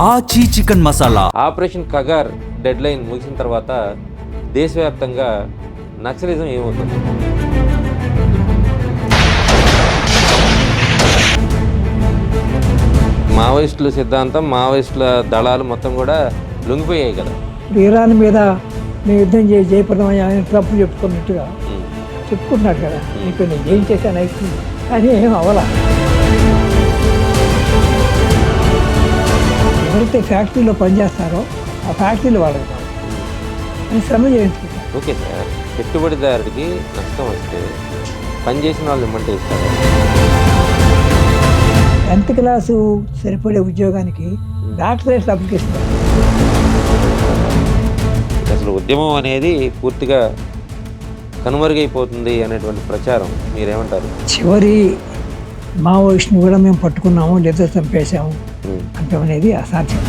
ఆచి chicken masala. Operation Kagar dead line ముగిసిన తర్వాత దేశవ్యాప్తంగా నక్సలిజం ఏమవుతుంది? మావోయిస్టుల సిద్ధాంతం, మావోయిస్టుల దళాలు మొత్తం కూడా లొంగిపోయాయి కదా. ఇరాన్ మీద మేము యుద్ధం చేసి జయప్రదమని ఆయన ట్రంప్ చెప్పుకున్నట్టుగా చెప్పుకుంటున్నాడు కదా. ఇప్పుడు నేను ఏం చేశాను అయిపోయింది, కానీ ఏం అవ్వాల. ఎవరైతే ఫ్యాక్టరీలో పనిచేస్తారో ఆ ఫ్యాక్టరీలు వాళ్ళకి అని శ్రమ చేయించుకుంటారు. ఓకే సార్, పెట్టుబడిదారుడికి నష్టం వస్తే పనిచేసిన వాళ్ళు ఇమ్మంటే ఇస్తారు. 10th క్లాసు సరిపడే ఉద్యోగానికి డాక్టరేట్ అప్లికేషన్. అసలు ఉద్యమం అనేది పూర్తిగా కనుమరుగైపోతుంది అనేటువంటి ప్రచారం మీరేమంటారు? చివరి మావోయిస్ట్ని కూడా మేము పట్టుకున్నాము లేదా చంపేశాము అంటే అనేది అసాధ్యం.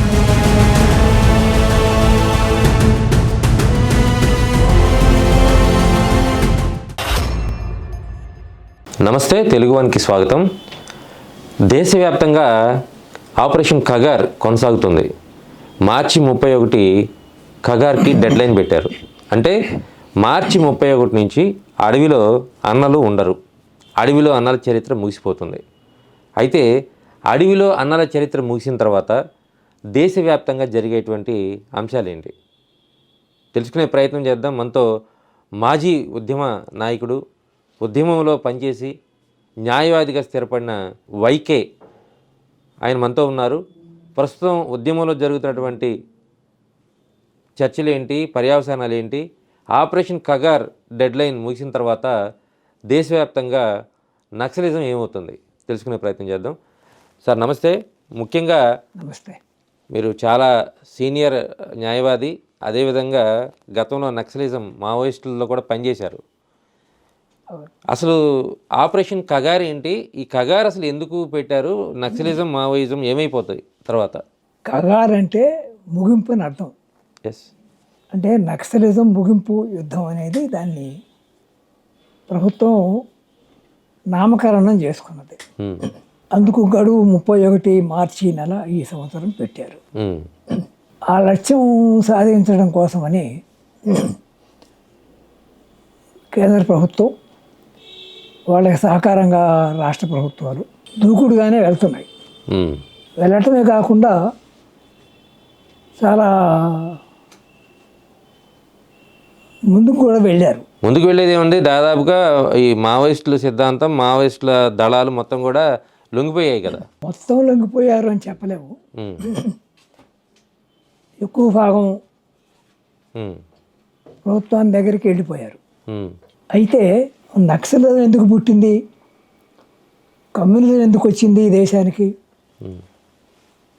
నమస్తే, తెలుగు వన్కి స్వాగతం. దేశవ్యాప్తంగా ఆపరేషన్ కగార్ కొనసాగుతుంది. మార్చి 31 కగార్కి డెడ్ లైన్ పెట్టారు. అంటే మార్చి 31 నుంచి అడవిలో అన్నలు ఉండరు, అడవిలో అన్నల చరిత్ర ముగిసిపోతుంది. అయితే అడవిలో అన్నల చరిత్ర ముగిసిన తర్వాత దేశవ్యాప్తంగా జరిగేటువంటి అంశాలు ఏంటి తెలుసుకునే ప్రయత్నం చేద్దాం. మనతో మాజీ ఉద్యమ నాయకుడు, ఉద్యమంలో పనిచేసి న్యాయవాదిగా స్థిరపడిన వైకే ఆయన మనతో ఉన్నారు. ప్రస్తుతం ఉద్యమంలో జరుగుతున్నటువంటి చర్చలు ఏంటి, పర్యవసానాలు ఏంటి, ఆపరేషన్ కగార్ డెడ్ లైన్ ముగిసిన తర్వాత దేశవ్యాప్తంగా నక్సలిజం ఏమవుతుంది తెలుసుకునే ప్రయత్నం చేద్దాం. సార్ నమస్తే. ముఖ్యంగా నమస్తే. మీరు చాలా సీనియర్ న్యాయవాది, అదేవిధంగా గతంలో నక్సలిజం మావోయిస్టుల్లో కూడా పనిచేశారు. అసలు ఆపరేషన్ కగార్ ఏంటి, ఈ కగార్ అసలు ఎందుకు పెట్టారు, నక్సలిజం మావోయిజం ఏమైపోతాయి తర్వాత? కగార్ అంటే ముగింపు అని అర్థం. ఎస్, అంటే నక్సలిజం ముగింపు యుద్ధం అనేది దాన్ని ప్రభుత్వం నామకరణం చేసుకున్నది. అందుకు గడువు 31 మార్చి నెల ఈ సంవత్సరం పెట్టారు. ఆ లక్ష్యం సాధించడం కోసమని కేంద్ర ప్రభుత్వం, వాళ్ళకి సహకారంగా రాష్ట్ర ప్రభుత్వాలు దూకుడుగానే వెళ్తున్నాయి. వెళ్ళటమే కాకుండా చాలా ముందుకు కూడా వెళ్ళారు. ముందుకు వెళ్ళేది ఏముంది, దాదాపుగా ఈ మావోయిస్టుల సిద్ధాంతం, మావోయిస్టుల దళాలు మొత్తం కూడా లొంగిపోయాయి కదా. మొత్తం లొంగిపోయారు అని చెప్పలేము. ఎక్కువ భాగం ప్రభుత్వాన్ని దగ్గరికి వెళ్ళిపోయారు. అయితే నక్సలిజం ఎందుకు పుట్టింది, కమ్యూనిజం ఎందుకు వచ్చింది ఈ దేశానికి,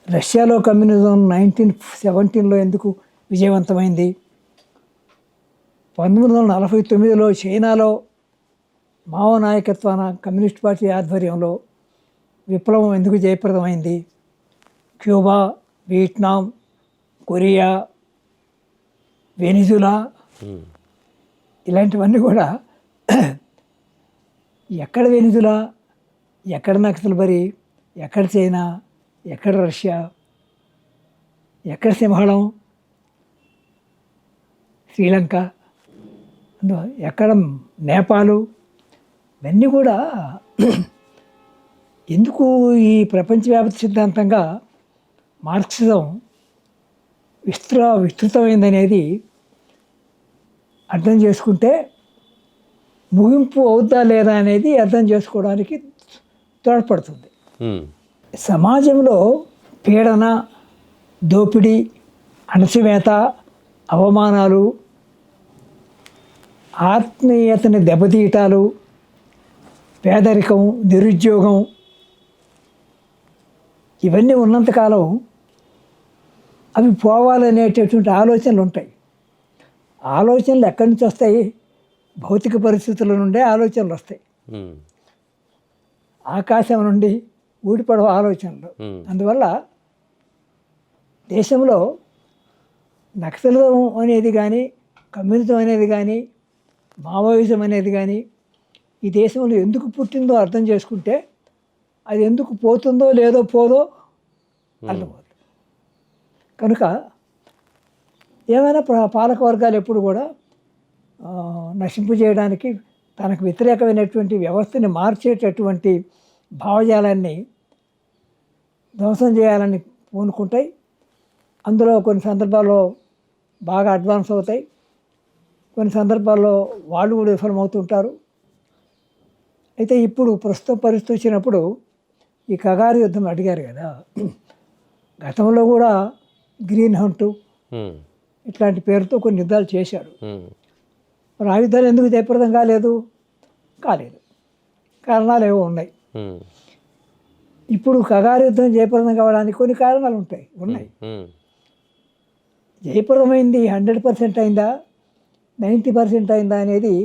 రష్యాలో కమ్యూనిజం 1917లో ఎందుకు విజయవంతమైంది, 1949లో చైనాలో మావో నాయకత్వాన కమ్యూనిస్ట్ పార్టీ ఆధ్వర్యంలో విప్లవం ఎందుకు జయప్రదమైంది, క్యూబా, వియట్నాం, కొరియా, వెనిజులా, ఇలాంటివన్నీ కూడా ఎక్కడ వెనిజులా, ఎక్కడ నక్సల్బరీ, ఎక్కడ చైనా, ఎక్కడ రష్యా, ఎక్కడ సింహళం, శ్రీలంక, ఎక్కడ నేపాలు, ఇవన్నీ కూడా ఎందుకు ఈ ప్రపంచవ్యాప్త సిద్ధాంతంగా మార్క్సిజం విస్తృతమైందనేది అర్థం చేసుకుంటే ముగింపు అవుద్దా లేదా అనేది అర్థం చేసుకోవడానికి తోడ్పడుతుంది. సమాజంలో పీడన, దోపిడీ, అణచివేత, అవమానాలు, ఆత్మీయతని దెబ్బతీయటాలు, పేదరికం, నిరుద్యోగం, ఇవన్నీ ఉన్నంతకాలం అవి పోవాలనేటటువంటి ఆలోచనలు ఉంటాయి. ఆలోచనలు ఎక్కడి నుంచి వస్తాయి? భౌతిక పరిస్థితుల నుండే ఆలోచనలు వస్తాయి. ఆకాశం నుండి ఊడిపడవ ఆలోచనలు. అందువల్ల దేశంలో నక్సలిజం అనేది కానీ, కమ్యూనిజం అనేది కానీ, మావోయిజం అనేది కానీ ఈ దేశంలో ఎందుకు పుట్టిందో అర్థం చేసుకుంటే అది ఎందుకు పోతుందో లేదో పోదో అర్థమవుతుంది. కనుక ఏమైనా పాలక వర్గాలు ఎప్పుడు కూడా నశింపు చేయడానికి తనకు వ్యతిరేకమైనటువంటి వ్యవస్థని మార్చేటటువంటి భావజాలాన్ని ధ్వంసం చేయాలని పూనుకుంటాయి. అందులో కొన్ని సందర్భాల్లో బాగా అడ్వాన్స్ అవుతాయి, కొన్ని సందర్భాల్లో వాళ్ళు కూడా విఫలమవుతుంటారు. అయితే ఇప్పుడు ప్రస్తుత పరిస్థితి వచ్చినప్పుడు ఈ కగారు యుద్ధం అడిగారు కదా, గతంలో కూడా గ్రీన్ హంటు ఇట్లాంటి పేరుతో కొన్ని యుద్ధాలు చేశారు. మరి ఆ యుద్ధాలు ఎందుకు జయప్రదం కాలేదు? కారణాలు ఏవో ఉన్నాయి. ఇప్పుడు కగారు యుద్ధం జయప్రదం కావడానికి కొన్ని కారణాలు ఉన్నాయి. జయప్రదమైంది 100% అయిందా, 90% అయిందా అనేది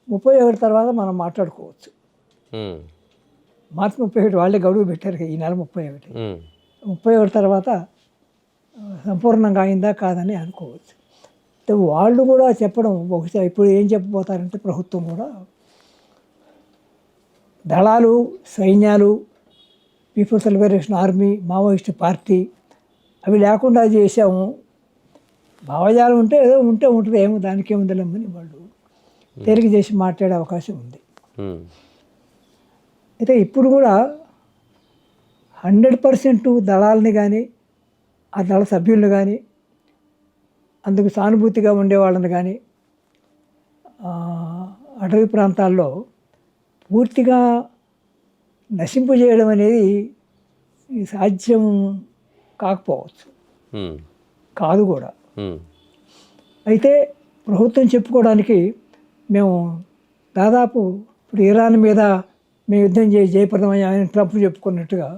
31 తర్వాత మనం మాట్లాడుకోవచ్చు. మార్చి 31 వాళ్ళే గడువు పెట్టారు ఈ నెల 31 తర్వాత సంపూర్ణంగా అయిందా కాదని అనుకోవచ్చు. అంటే వాళ్ళు కూడా చెప్పడం బహుశా ఇప్పుడు ఏం చెప్పబోతారంటే ప్రభుత్వం కూడా దళాలు, సైన్యాలు, people's liberation army, Maoist party అవి లేకుండా చేసాము, భావజాలం ఉంటే ఏదో ఉంటుంది, ఏమో దానికి ఏముందలేమని వాళ్ళు తేలిక చేసి మాట్లాడే అవకాశం ఉంది. అయితే ఇప్పుడు కూడా 100% దళాలని కానీ ఆ దళ సభ్యులను కానీ అందుకు సానుభూతిగా ఉండేవాళ్ళని కానీ అటవీ ప్రాంతాల్లో పూర్తిగా నశింపు చేయడం అనేది సాధ్యం కాకపోవచ్చు, కాదు కూడా. అయితే ప్రభుత్వం చెప్పుకోవడానికి మేము దాదాపు ఇప్పుడు ఇరాన్ మీద మేము యుద్ధం చేసి జయప్రదమని ఆయన ట్రంప్ చెప్పుకున్నట్టుగా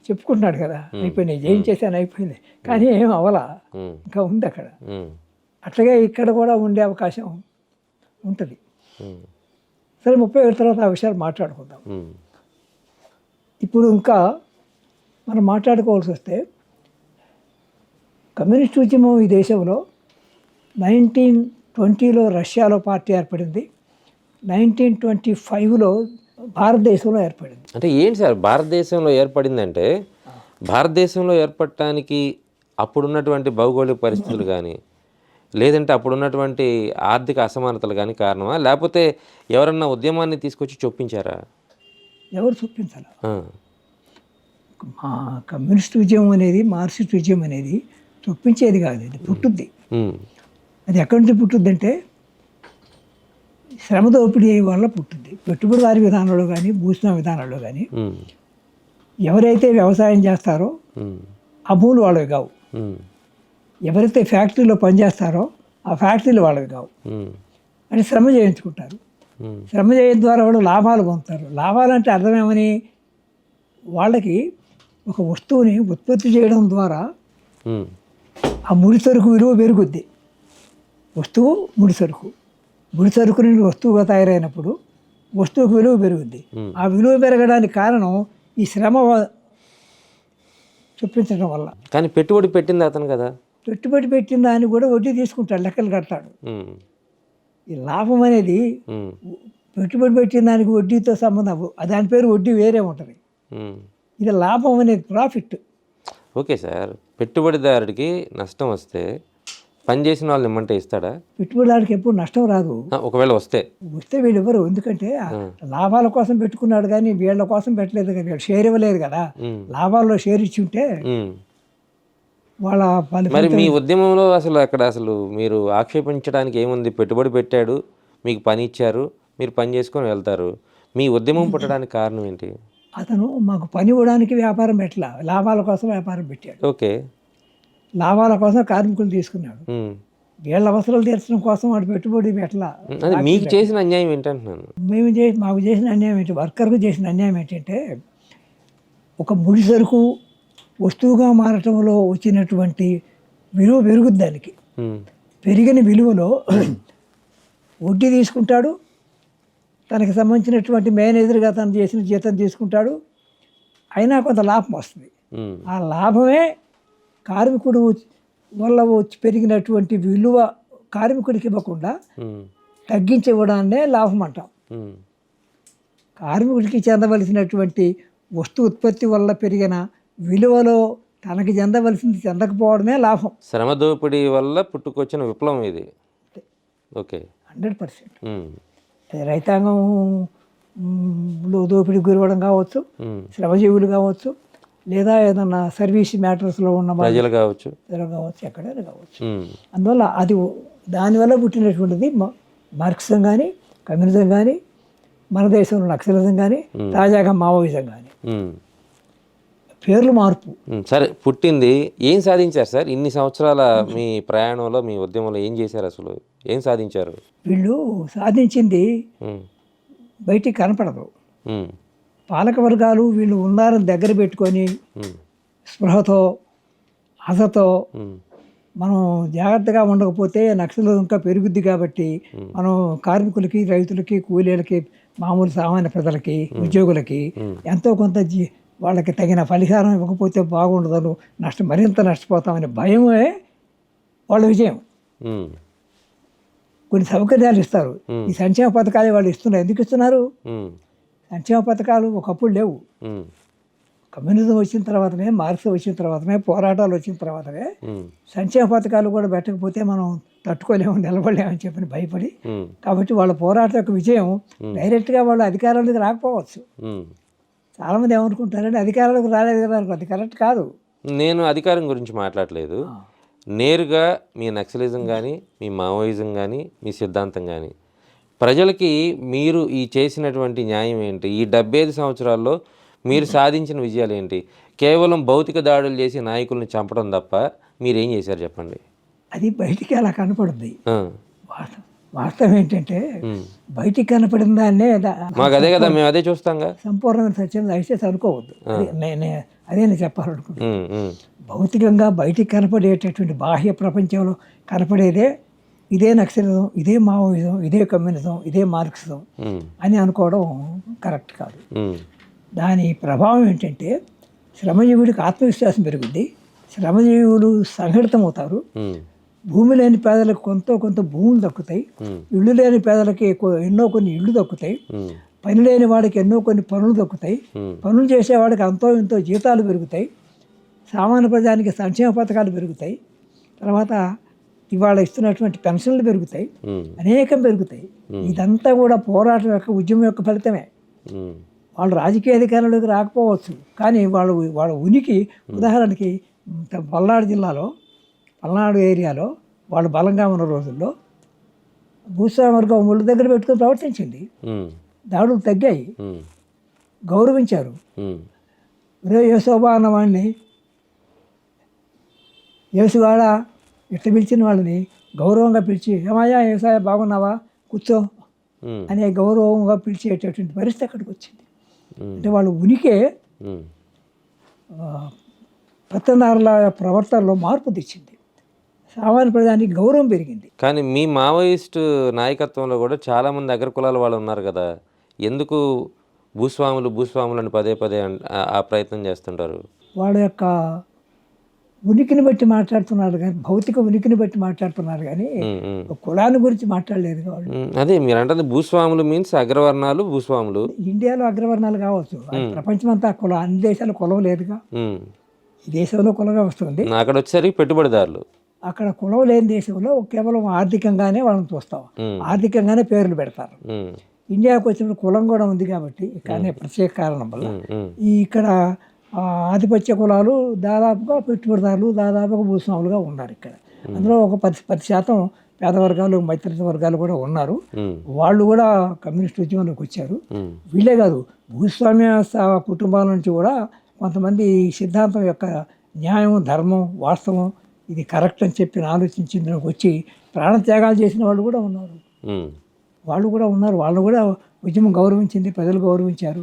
చెప్పుకుంటున్నాడు కదా, అయిపోయినాయి, జయించేసాను అయిపోయింది, కానీ ఏం అవలా, ఇంకా ఉంది అక్కడ. అట్లాగే ఇక్కడ కూడా ఉండే అవకాశం ఉంటుంది. సరే 31 తర్వాత ఆ విషయాలు మాట్లాడుకుందాం. ఇప్పుడు ఇంకా మనం మాట్లాడుకోవాల్సి వస్తే కమ్యూనిస్ట్ ఉద్యమం ఈ దేశంలో 1920లో రష్యాలో పార్టీ ఏర్పడింది, 1925లో భారతదేశంలో ఏర్పడింది. అంటే ఏంటి సార్ భారతదేశంలో ఏర్పడిందంటే, భారతదేశంలో ఏర్పడటానికి అప్పుడున్నటువంటి భౌగోళిక పరిస్థితులు కానీ లేదంటే అప్పుడున్నటువంటి ఆర్థిక అసమానతలు కానీ కారణమా, లేకపోతే ఎవరన్నా ఉద్యమాన్ని తీసుకొచ్చి చొప్పించారా? ఎవరు చొప్పించాలి? మా కమ్యూనిస్ట్ ఉద్యమం అనేది, మార్క్సిస్ట్ ఉద్యమం అనేది చొప్పించేది కాదు, అది పుట్టుద్ది. అది ఎక్కడి నుంచి పుట్టుద్ది అంటే శ్రమ దోపిడీ వల్ల పుట్టుద్ది. పెట్టుబడిదారి విధానంలో కానీ భూస్వామ్య విధానంలో కానీ ఎవరైతే వ్యవసాయం చేస్తారో ఆ భూములు వాళ్ళవి కావు, ఎవరైతే ఫ్యాక్టరీలో పనిచేస్తారో ఆ ఫ్యాక్టరీలు వాళ్ళవి కావు అని శ్రమ చేయించుకుంటారు. శ్రమ చేయడం ద్వారా వాళ్ళు లాభాలు పొందుతారు. లాభాలంటే అర్థమేమని, వాళ్ళకి ఒక వస్తువుని ఉత్పత్తి చేయడం ద్వారా ఆ ముడి సరుకు విలువ పెరుగుద్ది. వస్తువు ముడి సరుకు, ముడి సరుకు నుండి వస్తువుగా తయారైనప్పుడు వస్తువుకు విలువ పెరుగుద్ది. ఆ విలువ పెరగడానికి కారణం ఈ శ్రమ చూపించడం వల్ల. కానీ పెట్టుబడి పెట్టింది అతను కదా, పెట్టుబడి పెట్టిన దాన్ని కూడా వడ్డీ తీసుకుంటాడు, లెక్కలు కడతాడు. ఈ లాభం అనేది పెట్టుబడి పెట్టిన దానికి వడ్డీతో సంబంధం, దాని పేరు వడ్డీ వేరే ఉంటుంది. ఇది లాభం అనేది ప్రాఫిట్. ఓకే సార్, పెట్టుబడిదారుడికి నష్టం వస్తే పని చేసిన వాళ్ళు ఇమ్మంటే ఇస్తాడా? పెట్టుబడిదారుడికి ఎప్పుడు నష్టం రాదు. ఒకవేళ వస్తే వీళ్ళు ఎవరు, ఎందుకంటే లాభాల కోసం పెట్టుకున్నాడు కానీ వీళ్ళ కోసం పెట్టలేదు కదా, వీళ్ళు షేర్ ఇవ్వలేదు కదా. లాభాల్లో షేర్ ఇచ్చి ఉంటే వాళ్ళ మరి మీ ఉద్యమంలో అసలు మీరు ఆక్షేపించడానికి ఏముంది? పెట్టుబడి పెట్టాడు, మీకు పని ఇచ్చారు, మీరు పని చేసుకొని వెళ్తారు. మీ ఉద్యమం పుట్టడానికి కారణం ఏంటి? అతను మాకు పని ఇవ్వడానికి వ్యాపారం పెట్టలా, లాభాల కోసం వ్యాపారం పెట్టాడు. ఓకే, లాభాల కోసం కార్మికులు తీసుకున్నాడు. వీళ్ళ అవసరాలు తీర్చడం కోసం వాడు పెట్టుబడి పెట్టలా. మీకు చేసిన అన్యాయం ఏంటంటున్నాను? మాకు చేసిన అన్యాయం ఏంటి, వర్కర్కు చేసిన అన్యాయం ఏంటంటే, ఒక ముడి సరుకు వస్తువుగా మారటంలో వచ్చినటువంటి విలువ పెరుగుద్ది. దానికి పెరిగిన విలువలో వడ్డీ తీసుకుంటాడు, తనకి సంబంధించినటువంటి మేనేజర్గా తను చేసిన జీతం తీసుకుంటాడు, అయినా కొంత లాభం వస్తుంది. ఆ లాభమే కార్మికుడు వల్ల వచ్చి పెరిగినటువంటి విలువ కార్మికుడికి ఇవ్వకుండా తగ్గించి ఇవ్వడాన్నే లాభం అంటాం. కార్మికుడికి చెందవలసినటువంటి వస్తు ఉత్పత్తి వల్ల పెరిగిన విలువలో తనకి చెందవలసింది చెందకపోవడమే లాభం. శ్రమ దోపిడీ వల్ల పుట్టుకొచ్చిన విప్లవం ఇది. ఓకే, 100%. రైతాంగం దోపిడీ గురవడం కావచ్చు, శ్రమజీవులు కావచ్చు, లేదా ఏదన్నా సర్వీస్ మ్యాటర్స్లో ఉన్న ప్రజలు కావచ్చు, ఎక్కడైనా కావచ్చు. అందువల్ల అది దానివల్ల పుట్టినటువంటిది మార్క్సిజం కానీ, కమ్యూనిజం కానీ, మన దేశంలో నక్సలిజం కానీ, తాజాగా మావోయిజం కానీ. పేర్లు మార్పు. సరే, పుట్టింది. ఏం సాధించారు సార్ ఇన్ని సంవత్సరాల మీ ప్రయాణంలో, మీ ఉద్యమంలో ఏం చేశారు? అసలు ఏం సాధించారు? వీళ్ళు సాధించింది బయటికి కనపడదు. పాలక వర్గాలు వీళ్ళు ఉన్నారని దగ్గర పెట్టుకొని స్పృహతో, ఆశతో మనం జాగ్రత్తగా ఉండకపోతే నక్సలిజం ఇంకా పెరుగుద్ది. కాబట్టి మనం కార్మికులకి, రైతులకి, కూలీలకి, మామూలు సామాన్య ప్రజలకి, ఉద్యోగులకి ఎంతో కొంత వాళ్ళకి తగిన పరిహారం ఇవ్వకపోతే బాగుండదు, మరింత నష్టపోతామనే భయమే వాళ్ళ విజయం. కొన్ని సౌకర్యాలు ఇస్తారు. ఈ సంక్షేమ పథకాలు వాళ్ళు ఇస్తున్నారు. ఎందుకు ఇస్తున్నారు? సంక్షేమ పథకాలు ఒకప్పుడు లేవు. కమ్యూనిజం వచ్చిన తర్వాతనే, మార్క్స్ వచ్చిన తర్వాతనే, పోరాటాలు వచ్చిన తర్వాతనే సంక్షేమ పథకాలు కూడా పెట్టకపోతే మనం తట్టుకోలేము, నిలబడలేమని చెప్పని భయపడి. కాబట్టి వాళ్ళ పోరాటం యొక్క విజయం డైరెక్ట్గా వాళ్ళ అధికారంలోకి రాకపోవచ్చు. చాలామంది ఏమనుకుంటారంటే అధికారంలోకి రాలేదు కదా, అది కరెక్ట్ కాదు. నేను అధికారం గురించి మాట్లాడలేదు. నేరుగా మీ నక్సలిజం కానీ, మీ మావోయిజం కానీ, మీ సిద్ధాంతం కానీ ప్రజలకి మీరు ఈ చేసినటువంటి న్యాయం ఏంటి? ఈ 75 సంవత్సరాల్లో మీరు సాధించిన విజయాలు ఏంటి? కేవలం భౌతిక దాడులు చేసి నాయకుల్ని చంపడం తప్ప మీరేం చేశారు చెప్పండి? అది బయటికి అలా కనపడుద్ది. వాస్తవం ఏంటంటే బయటికి కనపడిన దాన్నే మాకు అదే కదా, మేము అదే చూస్తాంగా. సంపూర్ణమైన సత్యం దయచేసి అనుకోవద్దు. అదే నేను చెప్పాలనుకుంటున్నాను. భౌతికంగా బయటికి కనపడేటటువంటి బాహ్య ప్రపంచంలో కనపడేదే ఇదే నక్సలిజం, ఇదే మావోయిజం, ఇదే కమ్యూనిజం, ఇదే మార్క్సిజం అని అనుకోవడం కరెక్ట్ కాదు. దాని ప్రభావం ఏంటంటే శ్రమజీవుడికి ఆత్మవిశ్వాసం పెరుగుద్ది, శ్రమజీవులు సంఘటితమవుతారు, భూమి లేని పేదలకు కొంత భూములు దక్కుతాయి, ఇళ్ళు లేని పేదలకి ఎన్నో కొన్ని ఇళ్ళు దక్కుతాయి, పని లేని వాడికి ఎన్నో కొన్ని పనులు దక్కుతాయి, పనులు చేసేవాడికి అంతో ఇంతో జీతాలు పెరుగుతాయి, సామాన్య ప్రజానికి సంక్షేమ పథకాలు పెరుగుతాయి, తర్వాత ఇవాళ ఇస్తున్నటువంటి పెన్షన్లు పెరుగుతాయి, అనేకం పెరుగుతాయి. ఇదంతా కూడా పోరాటం యొక్క, ఉద్యమం యొక్క ఫలితమే. వాళ్ళు రాజకీయ అధికారంలోకి రాకపోవచ్చు, కానీ వాళ్ళ ఉనికి, ఉదాహరణకి పల్నాడు ఏరియాలో వాళ్ళు బలంగా ఉన్న రోజుల్లో భూస్వామి వర్గం ముళ్ళు దగ్గర పెట్టుకుని ప్రవర్తించింది. దాడులు తగ్గాయి, గౌరవించారు. యేసోబా అన్నవాడిని, యేసుగాడ ఇట్లా పిలిచిన వాళ్ళని గౌరవంగా పిలిచి, ఏమయ్యా ఏసాయ బాగున్నావా, కూర్చో అనే గౌరవంగా పిలిచేటటువంటి పరిస్థితి అక్కడికి వచ్చింది. అంటే వాళ్ళ ఉనికే పెత్తందారుల ప్రవర్తనలో మార్పు తెచ్చింది, సామాన్య ప్రజానికి గౌరవం పెరిగింది. కానీ మీ మావోయిస్టు నాయకత్వంలో కూడా చాలామంది అగ్రకులాల వాళ్ళు ఉన్నారు కదా, ఎందుకు భూస్వాములు అని పదే ఆ ప్రయత్నం చేస్తుంటారు? వాళ్ళ యొక్క ఉనికిని బట్టి మాట్లాడుతున్నారు కానీ, భౌతిక ఉనికిని బట్టి మాట్లాడుతున్నారు కానీ కులాన్ని గురించి మాట్లాడలేదు వాళ్ళు. అదే మీరు అంటే భూస్వాములు మీన్స్ అగ్రవర్ణాలు, భూస్వాములు. ఇండియాలో అగ్రవర్ణాలు కావచ్చు, ప్రపంచమంతా కులం, అన్ని దేశాలు కులం లేదుగా. ఈ దేశంలో కులంగా వస్తుంది, అక్కడ వచ్చేసరికి పెట్టుబడిదారులు. అక్కడ కులం లేని దేశంలో కేవలం ఆర్థికంగానే వాళ్ళని చూస్తాం, ఆర్థికంగానే పేర్లు పెడతారు. ఇండియాకు వచ్చినప్పుడు కులం కూడా ఉంది కాబట్టి, కానీ ప్రత్యేక కారణం వల్ల ఇక్కడ ఆధిపత్య కులాలు దాదాపుగా పెట్టుబడిదారులు, దాదాపుగా భూస్వాములుగా ఉన్నారు ఇక్కడ. అందులో ఒక 10% పేద వర్గాలు, మధ్యతరగతి వర్గాలు కూడా ఉన్నారు. వాళ్ళు కూడా కమ్యూనిస్ట్ ఉద్యమంలోకి వచ్చారు. వీళ్ళే కాదు, భూస్వామ్య కుటుంబాల నుంచి కూడా కొంతమంది సిద్ధాంతం యొక్క న్యాయం, ధర్మం, వాస్తవం, ఇది కరెక్ట్ అని చెప్పి ఆలోచించిందిలోకి వచ్చి ప్రాణత్యాగాలు చేసిన వాళ్ళు కూడా ఉన్నారు. వాళ్ళు కూడా ఉద్యమం గౌరవించింది, ప్రజలు గౌరవించారు,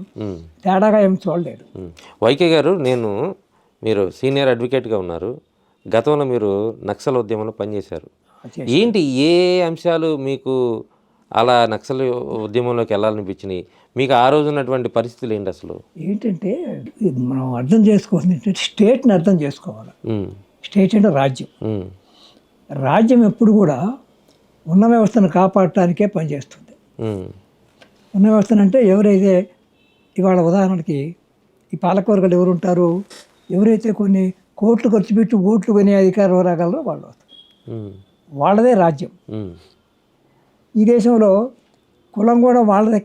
తేడాగా ఏం చూడలేదు. వైకే గారు, మీరు సీనియర్ అడ్వకేట్గా ఉన్నారు, గతంలో మీరు నక్సల్ ఉద్యమంలో పనిచేశారు. ఏంటి ఏ అంశాలు మీకు అలా నక్సల్ ఉద్యమంలోకి వెళ్ళాలనిపించినాయి? మీకు ఆ రోజు ఉన్నటువంటి పరిస్థితులు ఏంటి? అసలు ఏంటంటే మనం అర్థం చేసుకోవాల్సింది స్టేట్ని అర్థం చేసుకోవాలి. స్టేట్ అంటే రాజ్యం. రాజ్యం ఎప్పుడు కూడా ఉన్న వ్యవస్థను కాపాడటానికే పనిచేస్తుంది. ఉన్న వ్యవస్థను అంటే ఎవరైతే ఇవాళ ఉదాహరణకి ఈ పాలకవర్గాలు ఎవరు ఉంటారు, ఎవరైతే కొన్ని కోట్లు ఖర్చు పెట్టి ఓట్లు కొనే అధికారం రాగలరో వాళ్ళు వస్తారు. వాళ్ళదే రాజ్యం. ఈ దేశంలో కులం కూడా వాళ్ళదే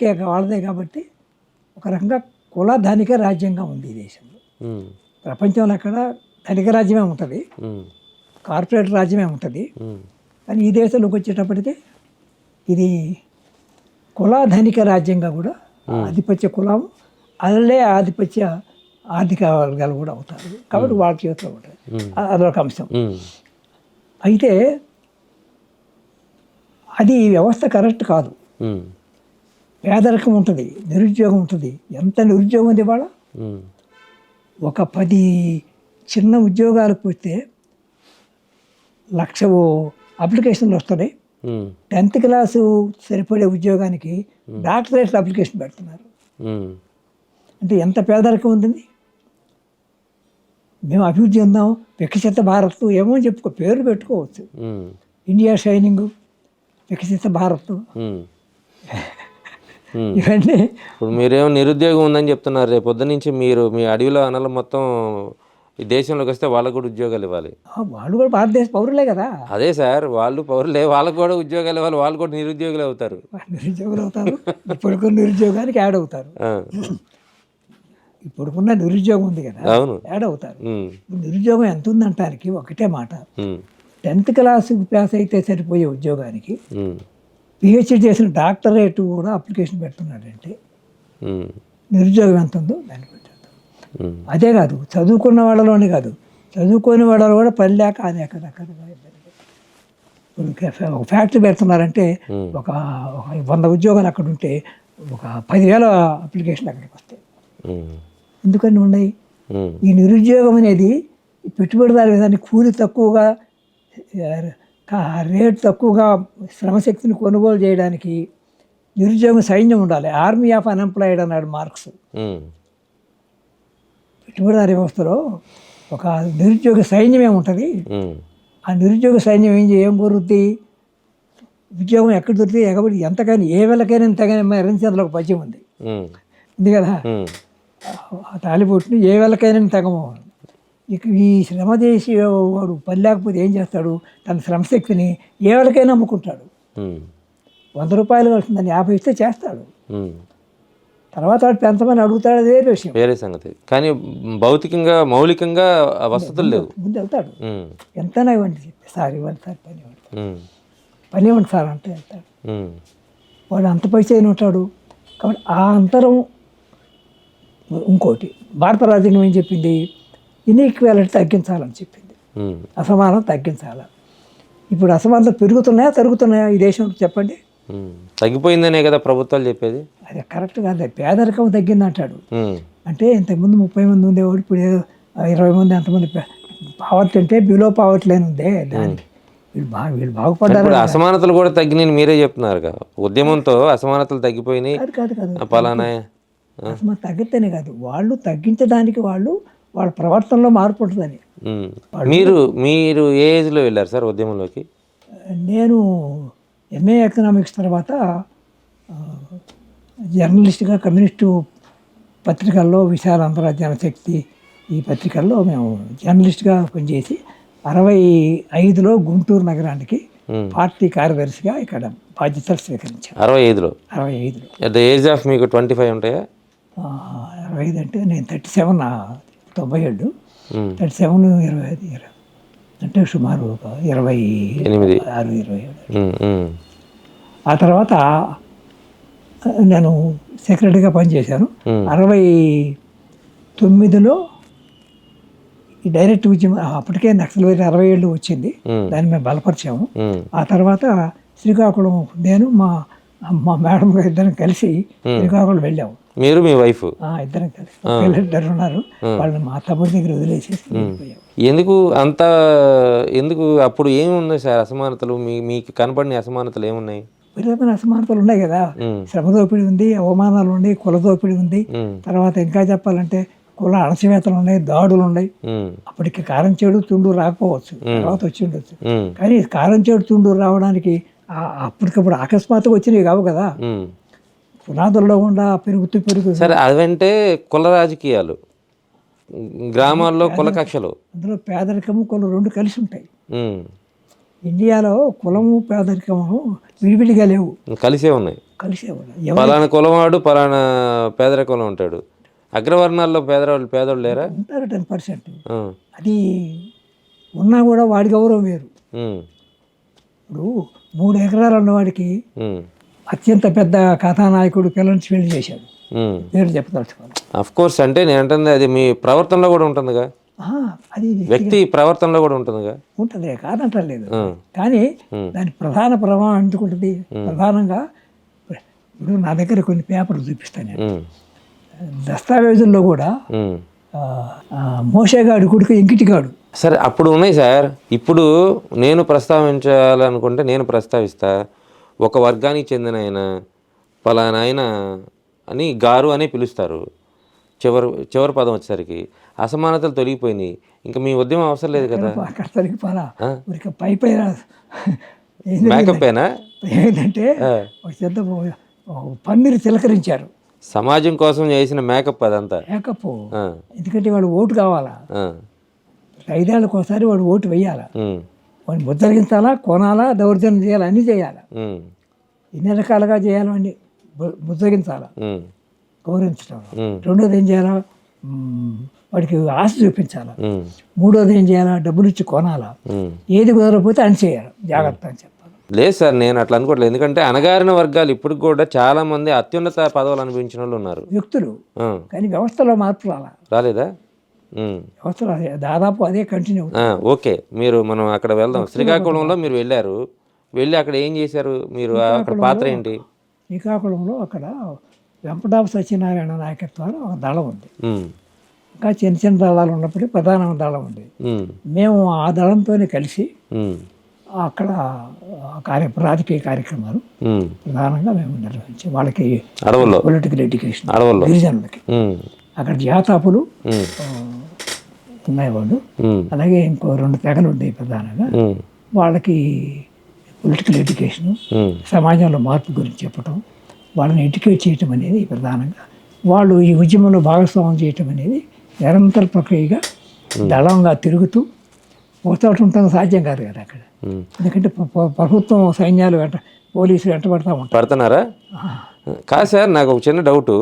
కాబట్టి ఒక రకంగా కుల ధనిక రాజ్యంగా ఉంది ఈ దేశంలో. ప్రపంచంలో అక్కడ ధనిక రాజ్యమే ఉంటుంది, కార్పొరేట్ రాజ్యమే ఉంటుంది. కానీ ఈ దేశంలోకి వచ్చేటప్పటికి ఇది కుల ధనిక రాజ్యంగా కూడా ఆధిపత్య కులం అదే ఆధిపత్య ఆర్థిక వర్గాలు కూడా అవుతారు. కాబట్టి వాళ్ళ చేతిలో ఉంటుంది. అదొక అంశం. అయితే అది ఈ వ్యవస్థ కరెక్ట్ కాదు. పేదరికం ఉంటుంది, నిరుద్యోగం ఉంటుంది. ఎంత నిరుద్యోగం ఉంది ఇవాళ. ఒక 10 చిన్న ఉద్యోగాలకు వస్తే 1,00,000 అప్లికేషన్లు వస్తున్నాయి. 10th క్లాసు సరిపడే ఉద్యోగానికి డాక్టరేట్ అప్లికేషన్ పెడుతున్నారు. అంటే ఎంత పేదరికం ఉంటుంది. మేము అభివృద్ధి చెందాం, వికసిత భారత్ ఏమో చెప్పుకో, పేరు పెట్టుకోవచ్చు. ఇండియా షైనింగ్, వికసిత భారత్, ఇవన్నీ. ఇప్పుడు మీరేమో నిరుద్యోగం ఉందని చెప్తున్నారు. రేపు పొద్దు నుంచి మీరు మీ అడవిలో అనలు మొత్తం ఈ దేశంలోకి వస్తే వాళ్ళకు కూడా ఉద్యోగాలు ఇవ్వాలి. వాళ్ళు కూడా భారతదేశ పౌరులే కదా. అదే సార్, వాళ్ళు పౌరులే, వాళ్ళకు కూడా ఉద్యోగాలు ఇవ్వాలి. వాళ్ళు కూడా నిరుద్యోగులు అవుతారు. నిరుద్యోగులు అవుతారు. ఇప్పుడుకున్న నిరుద్యోగానికి యాడ్ అవుతారు. ఇప్పుడుకున్న నిరుద్యోగం ఉంది కదా, అవును, యాడ్ అవుతారు. నిరుద్యోగం ఎంత ఉందంటానికి ఒకటే మాట, 10th క్లాస్ పాస్ అయితే సరిపోయే ఉద్యోగానికి పిహెచ్డి చేసిన డాక్టరేట్ కూడా అప్లికేషన్ పెడుతున్నాడంటే నిరుద్యోగం ఎంత ఉందో దాన్ని పెట్టారు. అదే కాదు, చదువుకున్న వాళ్ళలోనే కాదు, చదువుకోని వాళ్ళలో కూడా పని లేక అనేక రకాలుగా ఒక ఫ్యాక్టరీ పెడుతున్నారంటే ఒక 100 ఉద్యోగాలు అక్కడ ఉంటే ఒక 10,000 అప్లికేషన్లు అక్కడికి వస్తాయి. ఎందుకని ఉన్నాయి? ఈ నిరుద్యోగం అనేది పెట్టుబడిదారు విధాన్ని కూలి తక్కువగా, రేటు తక్కువగా శ్రమశక్తిని కొనుగోలు చేయడానికి నిరుద్యోగం సైన్యం ఉండాలి. ఆర్మీ ఆఫ్ అన్ఎంప్లాయిడ్ అన్నాడు మార్క్స్. పెట్టుబడిదారు వ్యవస్థలో ఒక నిరుద్యోగ సైన్యమే ఉంటుంది. ఆ నిరుద్యోగ సైన్యం ఏం కోరుద్ది? ఉద్యోగం ఎక్కడ దొరికితే ఎగబడి ఎంతకైనా ఏ వేళకైనా ఇంతకైనా మరణించేందులో ఒక పద్యం ఉంది కదా, ఆ తాలిబొట్టుని ఏ వేళకైనా తెగము. ఇక ఈ శ్రమ చేసి వాడు పని లేకపోతే ఏం చేస్తాడు? తన శ్రమశక్తిని ఏ వేళకైనా అమ్ముకుంటాడు. 100 రూపాయలు వస్తుందని 50 ఇస్తే చేస్తాడు. తర్వాత వాడు పెంచమని అడుగుతాడు, అదే విషయం, వేరే సంగతి. కానీ భౌతికంగా మౌలికంగా వసతులు లేవు. ముందు వెళ్తాడు, ఎంతైనా ఇవ్వండి సార్, ఇవ్వండి సార్, పని ఇవ్వండి సార్ అంటే వెళ్తాడు. వాడు అంత పైసా అయిన ఉంటాడు. కాబట్టి ఆ అంతరం. ఇంకోటి, భారత రాజ్యాంగం ఏం చెప్పింది? ఇన్ఈక్వాలిటీ తగ్గించాలని చెప్పింది, అసమానం తగ్గించాలి. ఇప్పుడు అసమానతలు పెరుగుతున్నాయా తరుగుతున్నాయా ఈ దేశంలో చెప్పండి? తగ్గిపోయిందనే కదా ప్రభుత్వాలు చెప్పేది. అది కరెక్ట్ కాదు. పేదరికం తగ్గింది అంటాడు. అంటే ఇంతకుముందు 30 మంది ఉండేవాడు, ఇప్పుడు 20 మంది, అంతమంది. పావర్టీ అంటే బిలో పావర్టీ లైన్ ఉందే, దానికి వీళ్ళు బాగుపడ్డారు. అసమానతలు కూడా తగ్గినాయి మీరే చెప్తున్నారు కదా. ఉద్యమంతో అసమానతలు తగ్గిపోయినాయి. కాదు పలానా అసమానత తగ్గితేనే కాదు, వాళ్ళు తగ్గించడానికి వాళ్ళ ప్రవర్తనలో మార్పు ఉంటుందని. మీరు ఏ ఏజ్లో వెళ్ళారు సార్ ఉద్యమంలోకి? నేను ఎంఏ ఎకనామిక్స్ తర్వాత జర్నలిస్ట్గా కమ్యూనిస్టు పత్రికల్లో, విశాల అంతర్జాతీయ జనశక్తి, ఈ పత్రికల్లో మేము జర్నలిస్ట్గా పనిచేసి 65లో గుంటూరు నగరానికి పార్టీ కార్యదర్శిగా ఇక్కడ బాధ్యతలు స్వీకరించాను. 65లో? 65లో. అట్ ద ఏజ్ ఆఫ్ మీకు 25 ఉంటాయా? 65 అంటే నేను 37, 97, 37, 25 అంటే సుమారు 26, 27. ఆ తర్వాత నేను సెక్రటరీగా పనిచేశాను. 69లో ఈ డైరెక్ట్ ఉద్యమం, అప్పటికే నక్సల్బరీ 67 వచ్చింది, దాన్ని మేము బలపరిచాము. ఆ తర్వాత శ్రీకాకుళం, నేను మా మేడం గారు ఇద్దరం కలిసి శ్రీకాకుళం వెళ్ళాము. మీరు మీ వైఫ్? ఇద్దరం కలిసి. పిల్లలిద్దరు ఉన్నారు, వాళ్ళని మా తమ్ముడి దగ్గర వదిలేసేసి వెళ్ళిపోయాము. ఎందుకు అప్పుడు ఏముంది సార్ అసమానతలు? మీకు కనపడిన అసమానతలు ఏమున్నాయి? విధమైన అసమానతలు ఉన్నాయి కదా. శ్రమ దోపిడీ ఉంది, అవమానాలు ఉన్నాయి, కుల దోపిడీ ఉంది. తర్వాత ఇంకా చెప్పాలంటే కుల అణచివేతలు ఉన్నాయి, దాడులు ఉన్నాయి. అప్పటికి కారం చేడు తుండూరు రాకపోవచ్చు, తర్వాత వచ్చి ఉండొచ్చు. కానీ కారం చేడు తుండూరు రావడానికి అప్పటికప్పుడు అకస్మాత్తుగా వచ్చినవి కావు కదా, పునాదుల్లో కూడా పెరుగుతూ సరే. అవంటే కుల రాజకీయాలు. గ్రామాల్లో కుల కక్షలు. అందులో పేదరికము కులం రెండు కలిసి ఉంటాయి. ఉమ్. ఇండియాలో కులము పేదరికము విడివిడిగా లేవు, కలిసే ఉన్నాయి. కలిసే ఉన్నాయి. పలానా కులవాడు పలానా పేదరికంలో ఉంటాడు. అగ్రవర్ణాల్లో పేదోళ్ళు లేరా? ఉంటారు 10%. ఆ. అది ఉన్నా కూడా వాడి గౌరవం వేరు. ఉమ్. ఇప్పుడు 3 ఎకరాలు ఉన్నవాడికి ఉమ్. అత్యంత పెద్ద కథానాయకుడు పిల్లల్ని పెళ్లి చేశాడు, ఉమ్. పేరు చెప్పదలుచుకోవాలి. అఫ్ కోర్స్, అంటే నేను అంటుంది అది మీ ప్రవర్తనలో కూడా ఉంటుందిగా, అది వ్యక్తి ప్రవర్తనలో కూడా ఉంటుందిగా. ఉంటుంది, కాదంటలేదు. కానీ దాని ప్రధాన ప్రభావం ఎందుకు ఉంటుంది? ప్రధానంగా ఇప్పుడు నా దగ్గర కొన్ని పేపర్లు చూపిస్తాను నేను. దస్తావేజుల్లో కూడా మోషేగాడు కొడుకు ఎంకిటిగాడు. సరే, అప్పుడు ఉన్నాయి సార్. ఇప్పుడు నేను ప్రస్తావించాలనుకుంటే నేను ప్రస్తావిస్తా. ఒక వర్గానికి చెందిన ఆయన పలానా ఆయన అని గారు అని పిలుస్తారు. చివరి పదం వచ్చేసరికి అసమానతలు తొలగిపోయినాయి. ఇంకా మీ ఉద్యమం అవసరం లేదు కదా. అక్కడ తొలగిపోలా, పై పైన మేకప్ ఏనా? ఏంటంటే చెత్త పన్నీరు చిలకరించారు. సమాజం కోసం చేసిన మేకప్ అదంతా. మేకప్, ఎందుకంటే వాడు ఓటు కావాలా, 5 ఏళ్ళకి ఒకసారి వాడు ఓటు వేయాలా, వాడిని ముద్రగించాలా, కొనాలా, దౌర్జన్యం చేయాలా, అన్నీ చేయాలా. ఎన్ని రకాలుగా చేయాలండి? ముద్రగించాలా, గౌరవించడం. రెండోది ఏం చేయాలా? వాడికి ఆశ చూపించాలా. మూడోది ఏం చేయాలా? డబ్బులు ఇచ్చి కొనాలా. ఏది కుదరకపోతే అని చేయాలి, జాగ్రత్త అని చెప్పాలి. లేదు సార్, నేను అట్లా అనుకోవట్లేదు. ఎందుకంటే అణగారిన వర్గాలు ఇప్పుడు కూడా చాలా మంది అత్యున్నత పదవులు అనుభవించిన వాళ్ళు ఉన్నారు, వ్యక్తులు. కానీ వ్యవస్థలో మార్పు రాలేదా? వ్యవస్థలో దాదాపు అదే కంటిన్యూ. ఓకే, మనం అక్కడ వెళ్దాం. శ్రీకాకుళంలో మీరు వెళ్ళి అక్కడ ఏం చేశారు మీరు? అక్కడ పాత్ర ఏంటి? శ్రీకాకుళంలో అక్కడ వెంపటాపు సత్యనారాయణ నాయకత్వాలు ఒక దళం ఉంది. ఇంకా చిన్న చిన్న దళాలు ఉన్నప్పుడు ప్రధాన దళం ఉంది. మేము ఆ దళంతోనే కలిసి అక్కడ రాజకీయ కార్యక్రమాలు ప్రధానంగా మేము నిర్వహించాం. వాళ్ళకి పొలిటికల్ ఎడ్యుకేషన్ గిరిజనులకి అక్కడ జాతాపులు ఉన్నాయి వాళ్ళు. అలాగే ఇంకో 2 తెగలు ఉంటాయి ప్రధానంగా. వాళ్ళకి పొలిటికల్ ఎడ్యుకేషన్, సమాజంలో మార్పు గురించి చెప్పటం, వాళ్ళని ఎడ్యుకేట్ చేయటం అనేది ప్రధానంగా. వాళ్ళు ఈ ఉద్యమంలో భాగస్వామ్యం చేయటం అనేది నిరంతర ప్రక్రియగా దళంగా తిరుగుతూ పోతాడు ఉంటాం. సాధ్యం కాదు కదా అక్కడ, ఎందుకంటే ప్రభుత్వం సైన్యాలు పోలీసులు పడుతున్నారా? కాదు సార్, నాకు ఒక చిన్న డౌటు.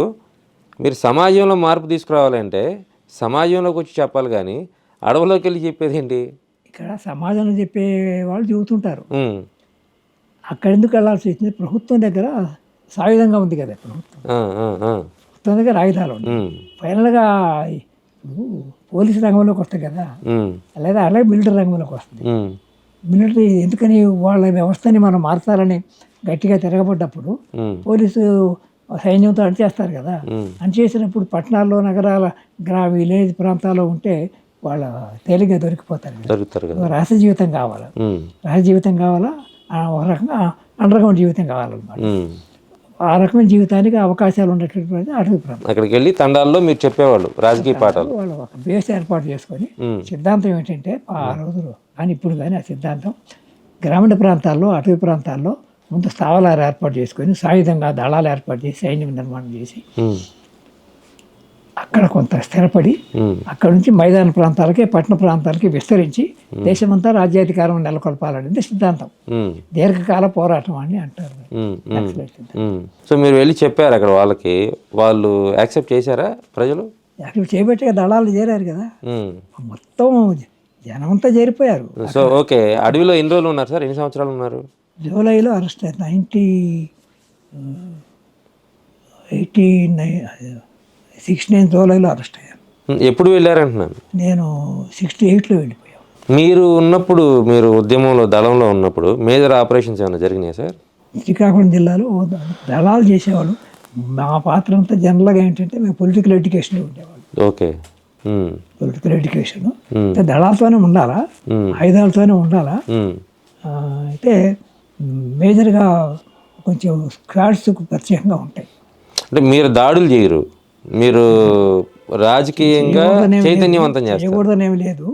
మీరు సమాజంలో మార్పు తీసుకురావాలంటే సమాజంలోకి వచ్చి చెప్పాలి, కానీ అడవులోకి వెళ్ళి చెప్పేది ఏంటి? ఇక్కడ సమాజంలో చెప్పే వాళ్ళు చెబుతుంటారు. అక్కడ ఎందుకు వెళ్ళాల్సి వచ్చింది? ప్రభుత్వం దగ్గర సాయుధంగా ఉంది కదా. ప్రభుత్వం దగ్గర ఆయుధాలు ఉన్నాయి. ఫైనల్గా పోలీసు రంగంలోకి వస్తాయి కదా, లేదా అలాగే మిలిటరీ రంగంలోకి వస్తుంది. మిలిటరీ ఎందుకని వాళ్ళ వ్యవస్థని మనం మార్చాలని గట్టిగా తిరగబడ్డప్పుడు పోలీసు సైన్యంతో అణిచేస్తారు కదా. అణిచేసినప్పుడు పట్టణాల్లో, నగరాల, విలేజ్ ప్రాంతాల్లో ఉంటే వాళ్ళ తేలిగ్గా దొరికిపోతారు. రహస్య జీవితం కావాలా, ఒక రకంగా అండర్గ్రౌండ్ జీవితం కావాలన్నమాట. ఆ రకమైన జీవితానికి అవకాశాలు ఉండేటటువంటి అటవీ ప్రాంతం. అక్కడికి వెళ్ళి తండాల్లో మీరు చెప్పేవాళ్ళు రాజకీయ పాఠాలు. వాళ్ళు ఒక బేస్ ఏర్పాటు చేసుకొని సిద్ధాంతం ఏంటంటే ఆ రోజులు కానీ ఇప్పుడు కానీ ఆ సిద్ధాంతం గ్రామీణ ప్రాంతాల్లో, అటవీ ప్రాంతాల్లో ముందు స్థావరాలు ఏర్పాటు చేసుకొని సాయుధంగా దళాలు ఏర్పాటు చేసి సైన్యం నిర్మాణం చేసి అక్కడ కొంత స్థిరపడి అక్కడ నుంచి మైదాన ప్రాంతాలకి, పట్టణ ప్రాంతాలకి విస్తరించి దేశమంతా రాజ్యాధికారం నెలకొల్పాలనేది సిద్ధాంతం. దీర్ఘకాల పోరాటం అని అంటారు. సో మీరు వెళ్ళి చెప్పారు అక్కడ వాళ్ళకి, వాళ్ళు యాక్సెప్ట్ చేశారా ప్రజలు? యాక్సెప్ట్ చేయబట్టే దళాలు చేరారు కదా, మొత్తం జనమంతా చేరిపోయారు. సో ఓకే, అడవిలో ఎన్ని రోజులు ఉన్నారు సార్? ఎన్ని సంవత్సరాలు ఉన్నారు? జూలైలో అరెస్ట్ అయ్యారు. 1969 జూలైలో అరెస్ట్ అయ్యారు. ఎప్పుడు వెళ్ళారంటున్నాను నేను? 68లో వెళ్ళిపోయాను. మీరు ఉన్నప్పుడు, మీరు ఉద్యమంలో దళంలో ఉన్నప్పుడు మేజర్ ఆపరేషన్స్ ఏమైనా జరిగినాయా సార్? శ్రీకాకుళం జిల్లాలో దళాలు చేసేవాళ్ళు. మా పాత్ర అంతా జనరల్గా ఏంటంటే మేము పొలిటికల్ ఎడ్యుకేషన్లో ఉండేవాళ్ళు. ఓకే, పొలిటికల్ ఎడ్యుకేషన్ దళాలతోనే ఉండాలా, ఆయుధాలతోనే ఉండాలా. అయితే మేజర్గా కొంచెం స్క్వాడ్స్ ప్రత్యేకంగా ఉంటాయి. అంటే మీరు దాడులు చేయరు, మీరు రాజకీయంగా చైతన్యవంతం చేయకూడదనేమి లేదు,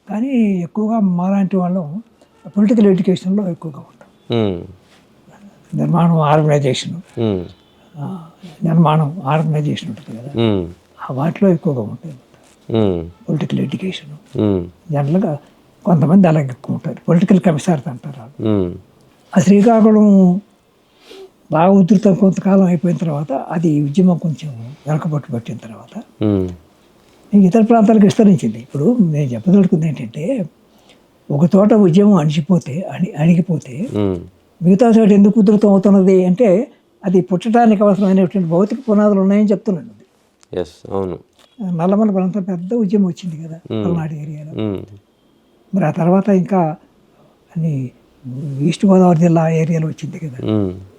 కానీ ఎక్కువగా మాలాంటి వాళ్ళం పొలిటికల్ ఎడ్యుకేషన్లో ఎక్కువగా ఉంటాం. నిర్మాణం ఆర్గనైజేషన్ ఉంటుంది కదా, వాటిలో ఎక్కువగా ఉంటాయి. Political education. జనరల్గా కొంతమంది అలాగే ఎక్కువ ఉంటారు, పొలిటికల్ కమిషనర్స్ అంటారు వాళ్ళు. ఆ శ్రీకాకుళం బాగా ఉధృతం కొంతకాలం అయిపోయిన తర్వాత అది ఉద్యమం కొంచెం వెనకబట్టు పట్టిన తర్వాత ఇతర ప్రాంతాలకు విస్తరించింది. ఇప్పుడు నేను చెప్పదలుచుకుంది ఏంటంటే, ఒక చోట ఉద్యమం అణిగిపోతే మిగతా చోట ఎందుకు ఉధృతం అవుతున్నది అంటే అది పుట్టడానికి అవసరమైనటువంటి భౌతిక పునాదులు ఉన్నాయని చెప్తున్నాను. అవును. నల్లమల ప్రాంతం పెద్ద ఉద్యమం వచ్చింది కదా పల్నాడు ఏరియాలో. మరి ఆ తర్వాత ఇంకా అన్ని ఈస్ట్ గోదావరి జిల్లా ఏరియాలో వచ్చింది కదా,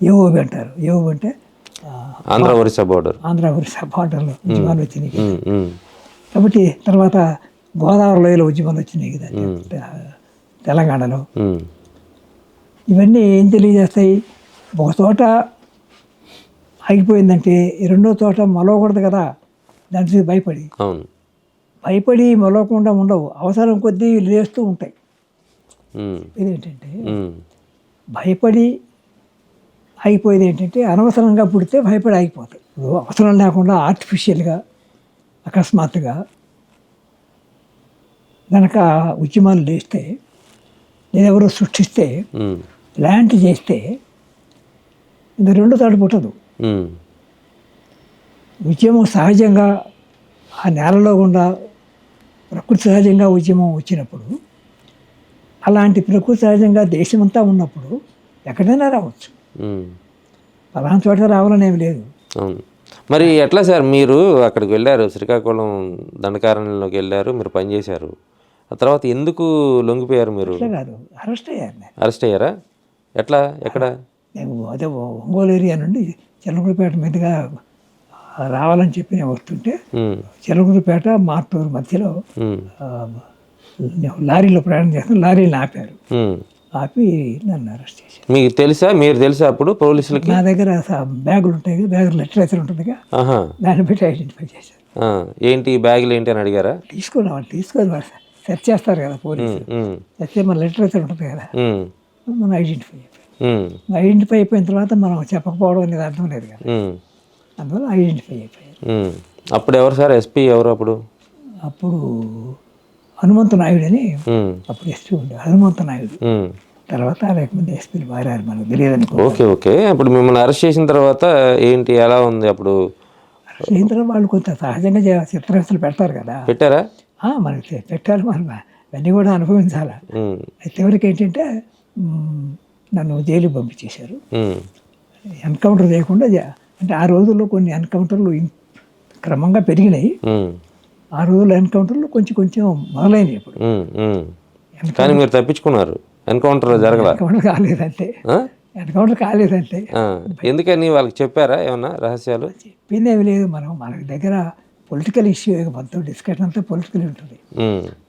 ఏఓబి అంటారు. ఏఓబి అంటే ఆంధ్ర ఒరిస్సా బార్డర్లో ఉద్యమాలు వచ్చినాయి కదా. కాబట్టి తర్వాత గోదావరి లోయలో ఉద్యమాలు వచ్చినాయి కదా తెలంగాణలో. ఇవన్నీ ఏం తెలియజేస్తాయి? ఒక చోట ఆగిపోయిందంటే రెండో చోట మొలవకూడదు కదా, దానికి భయపడి మొలవకుండా ఉండవు, అవసరం కొద్దీ లేస్తూ ఉంటాయి. ఇదేంటంటే భయపడి ఆగిపోయేది ఏంటంటే, అనవసరంగా పుడితే భయపడి ఆగిపోతాయి. ఇప్పుడు అవసరం లేకుండా ఆర్టిఫిషియల్గా అకస్మాత్తుగా కనుక ఉద్యమాలు లేస్తే, లేదా ఎవరో సృష్టిస్తే, ల్యాండ్ చేస్తే ఇంకా రెండో తాడు పుట్టదు. ఉద్యమం సహజంగా ఆ నేలలో గుండా ప్రకృతి సహజంగా ఉద్యమం వచ్చినప్పుడు, అలాంటి ప్రకృతి సహజంగా దేశమంతా ఉన్నప్పుడు ఎక్కడైనా రావచ్చు. పలానా చోట రావాలని ఏమి లేదు. మరి ఎట్లా సార్ మీరు అక్కడికి వెళ్ళారు, శ్రీకాకుళం దండకారణ్యంలోకి వెళ్ళారు, మీరు పనిచేశారు, ఆ తర్వాత ఎందుకు లొంగిపోయారు మీరు? కాదు, అరెస్ట్ అయ్యారా? ఎట్లా? ఎక్కడ? అదే ఒంగోలు ఏరియా నుండి చిలకలపేట మీదుగా రావాలని చెప్పి నేను వస్తుంటే చిలకలపేట మార్టూరు మధ్యలో లారీలో ప్రయాణం చేస్తాను, లారీని ఆపారు. ఆపి నన్ను అరెస్ట్ చేశారు. మీకు తెలుసా? మీరు తెలుసా అప్పుడు పోలీసులకి? నా దగ్గర బ్యాగులు ఉంటాయి కదా, బ్యాగులు లిటరేచర్ ఉంటుంది కదా, దాన్ని బట్టి ఐడెంటిఫై చేశారు. ఏంటి బ్యాగులు ఏంటి అని అడిగారా? తీసుకొని సెర్చ్ చేస్తారు కదా పోలీసులు, సెర్చ్ మన లిటరేచర్ ఉంటుంది కదా, మనం ఐడెంటిఫై అయిపోయిన తర్వాత మనం చెప్పకపోవడం అనేది అర్థం లేదు కదా, అందువల్ల ఐడెంటిఫై అయిపోయారు. అప్పుడు ఎవరు సార్ ఎస్పీ ఎవరు? అప్పుడు హనుమంత నాయుడు అని, అప్పుడు ఎస్పీ ఉండే హనుమంత నాయుడు. తర్వాత లేకపోతే ఎస్పీలు మారారు, మనకు తెలియదని. ఓకే. అప్పుడు మిమ్మల్ని అరెస్ట్ చేసిన తర్వాత ఏంటి, ఎలా ఉంది అప్పుడు? అరెస్ట్ అయిన తర్వాత వాళ్ళు కొంత సహజంగా చిత్రహింసలు పెడతారు కదా. పెట్టారా? మనకి పెట్టాలి, మనం అవన్నీ కూడా అనుభవించాలి. అయితే ఎవరికి ఏంటంటే నన్ను జైలుకి పంపించేశారు. ఎన్కౌంటర్ చేయకుండా, అంటే ఆ రోజుల్లో కొన్ని ఎన్కౌంటర్లు క్రమంగా పెరిగినాయి. ఆ రోజుల్లో ఎన్కౌంటర్లు కొంచెం మొదలైనవి. ఇప్పుడు కానీ మీరు తప్పించుకున్నారు, ఎన్కౌంటర్ కాలేదంటే ఎందుకని వాళ్ళకి చెప్పారా ఏమన్నా రహస్యాలు? చెప్పిందేమి లేదు. మన దగ్గర పొలిటికల్ ఇష్యూ మొత్తం డిస్కషన్ అంతా పొలిటికల్ ఉంటుంది.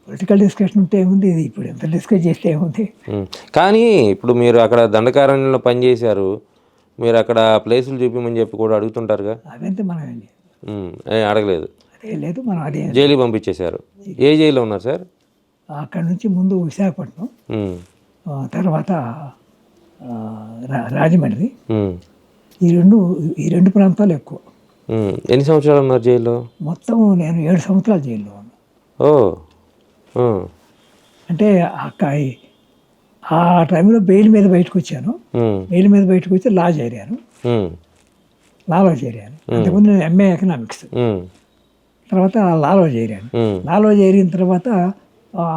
పొలిటికల్ డిస్కషన్ ఉంటే ఏముంది, ఇది ఇప్పుడు ఎంత డిస్కస్ చేస్తే ఏముంది. కానీ ఇప్పుడు మీరు అక్కడ దండకారణ్యంలో పనిచేశారు, మీరు అక్కడ ప్లేసులు చూపించమని చెప్పి కూడా అడుగుతుంటారుగా? అదంతా మనం అడగలేదు? అదే లేదు, మనం అదే జైలుకి పంపించేశారు. ఏ జైల్లో ఉన్నారు సార్? అక్కడ నుంచి ముందు విశాఖపట్నం, తర్వాత రాజమండ్రి, ఈ రెండు ప్రాంతాలు ఎక్కువ. ఎన్ని సంవత్సరాలు ఉన్నారు జైల్లో? మొత్తం నేను 7 సంవత్సరాలు జైల్లో ఉన్నాను. అంటే ఆ టైంలో బెయిల్ మీద బయటకు వచ్చాను. బెయిల్ మీద బయటకు వచ్చి లాలో చేరాను. అంతకుముందు నేను ఎంఏ ఎకనామిక్స్, తర్వాత లాలో చేరాను. లాలో చేరిన తర్వాత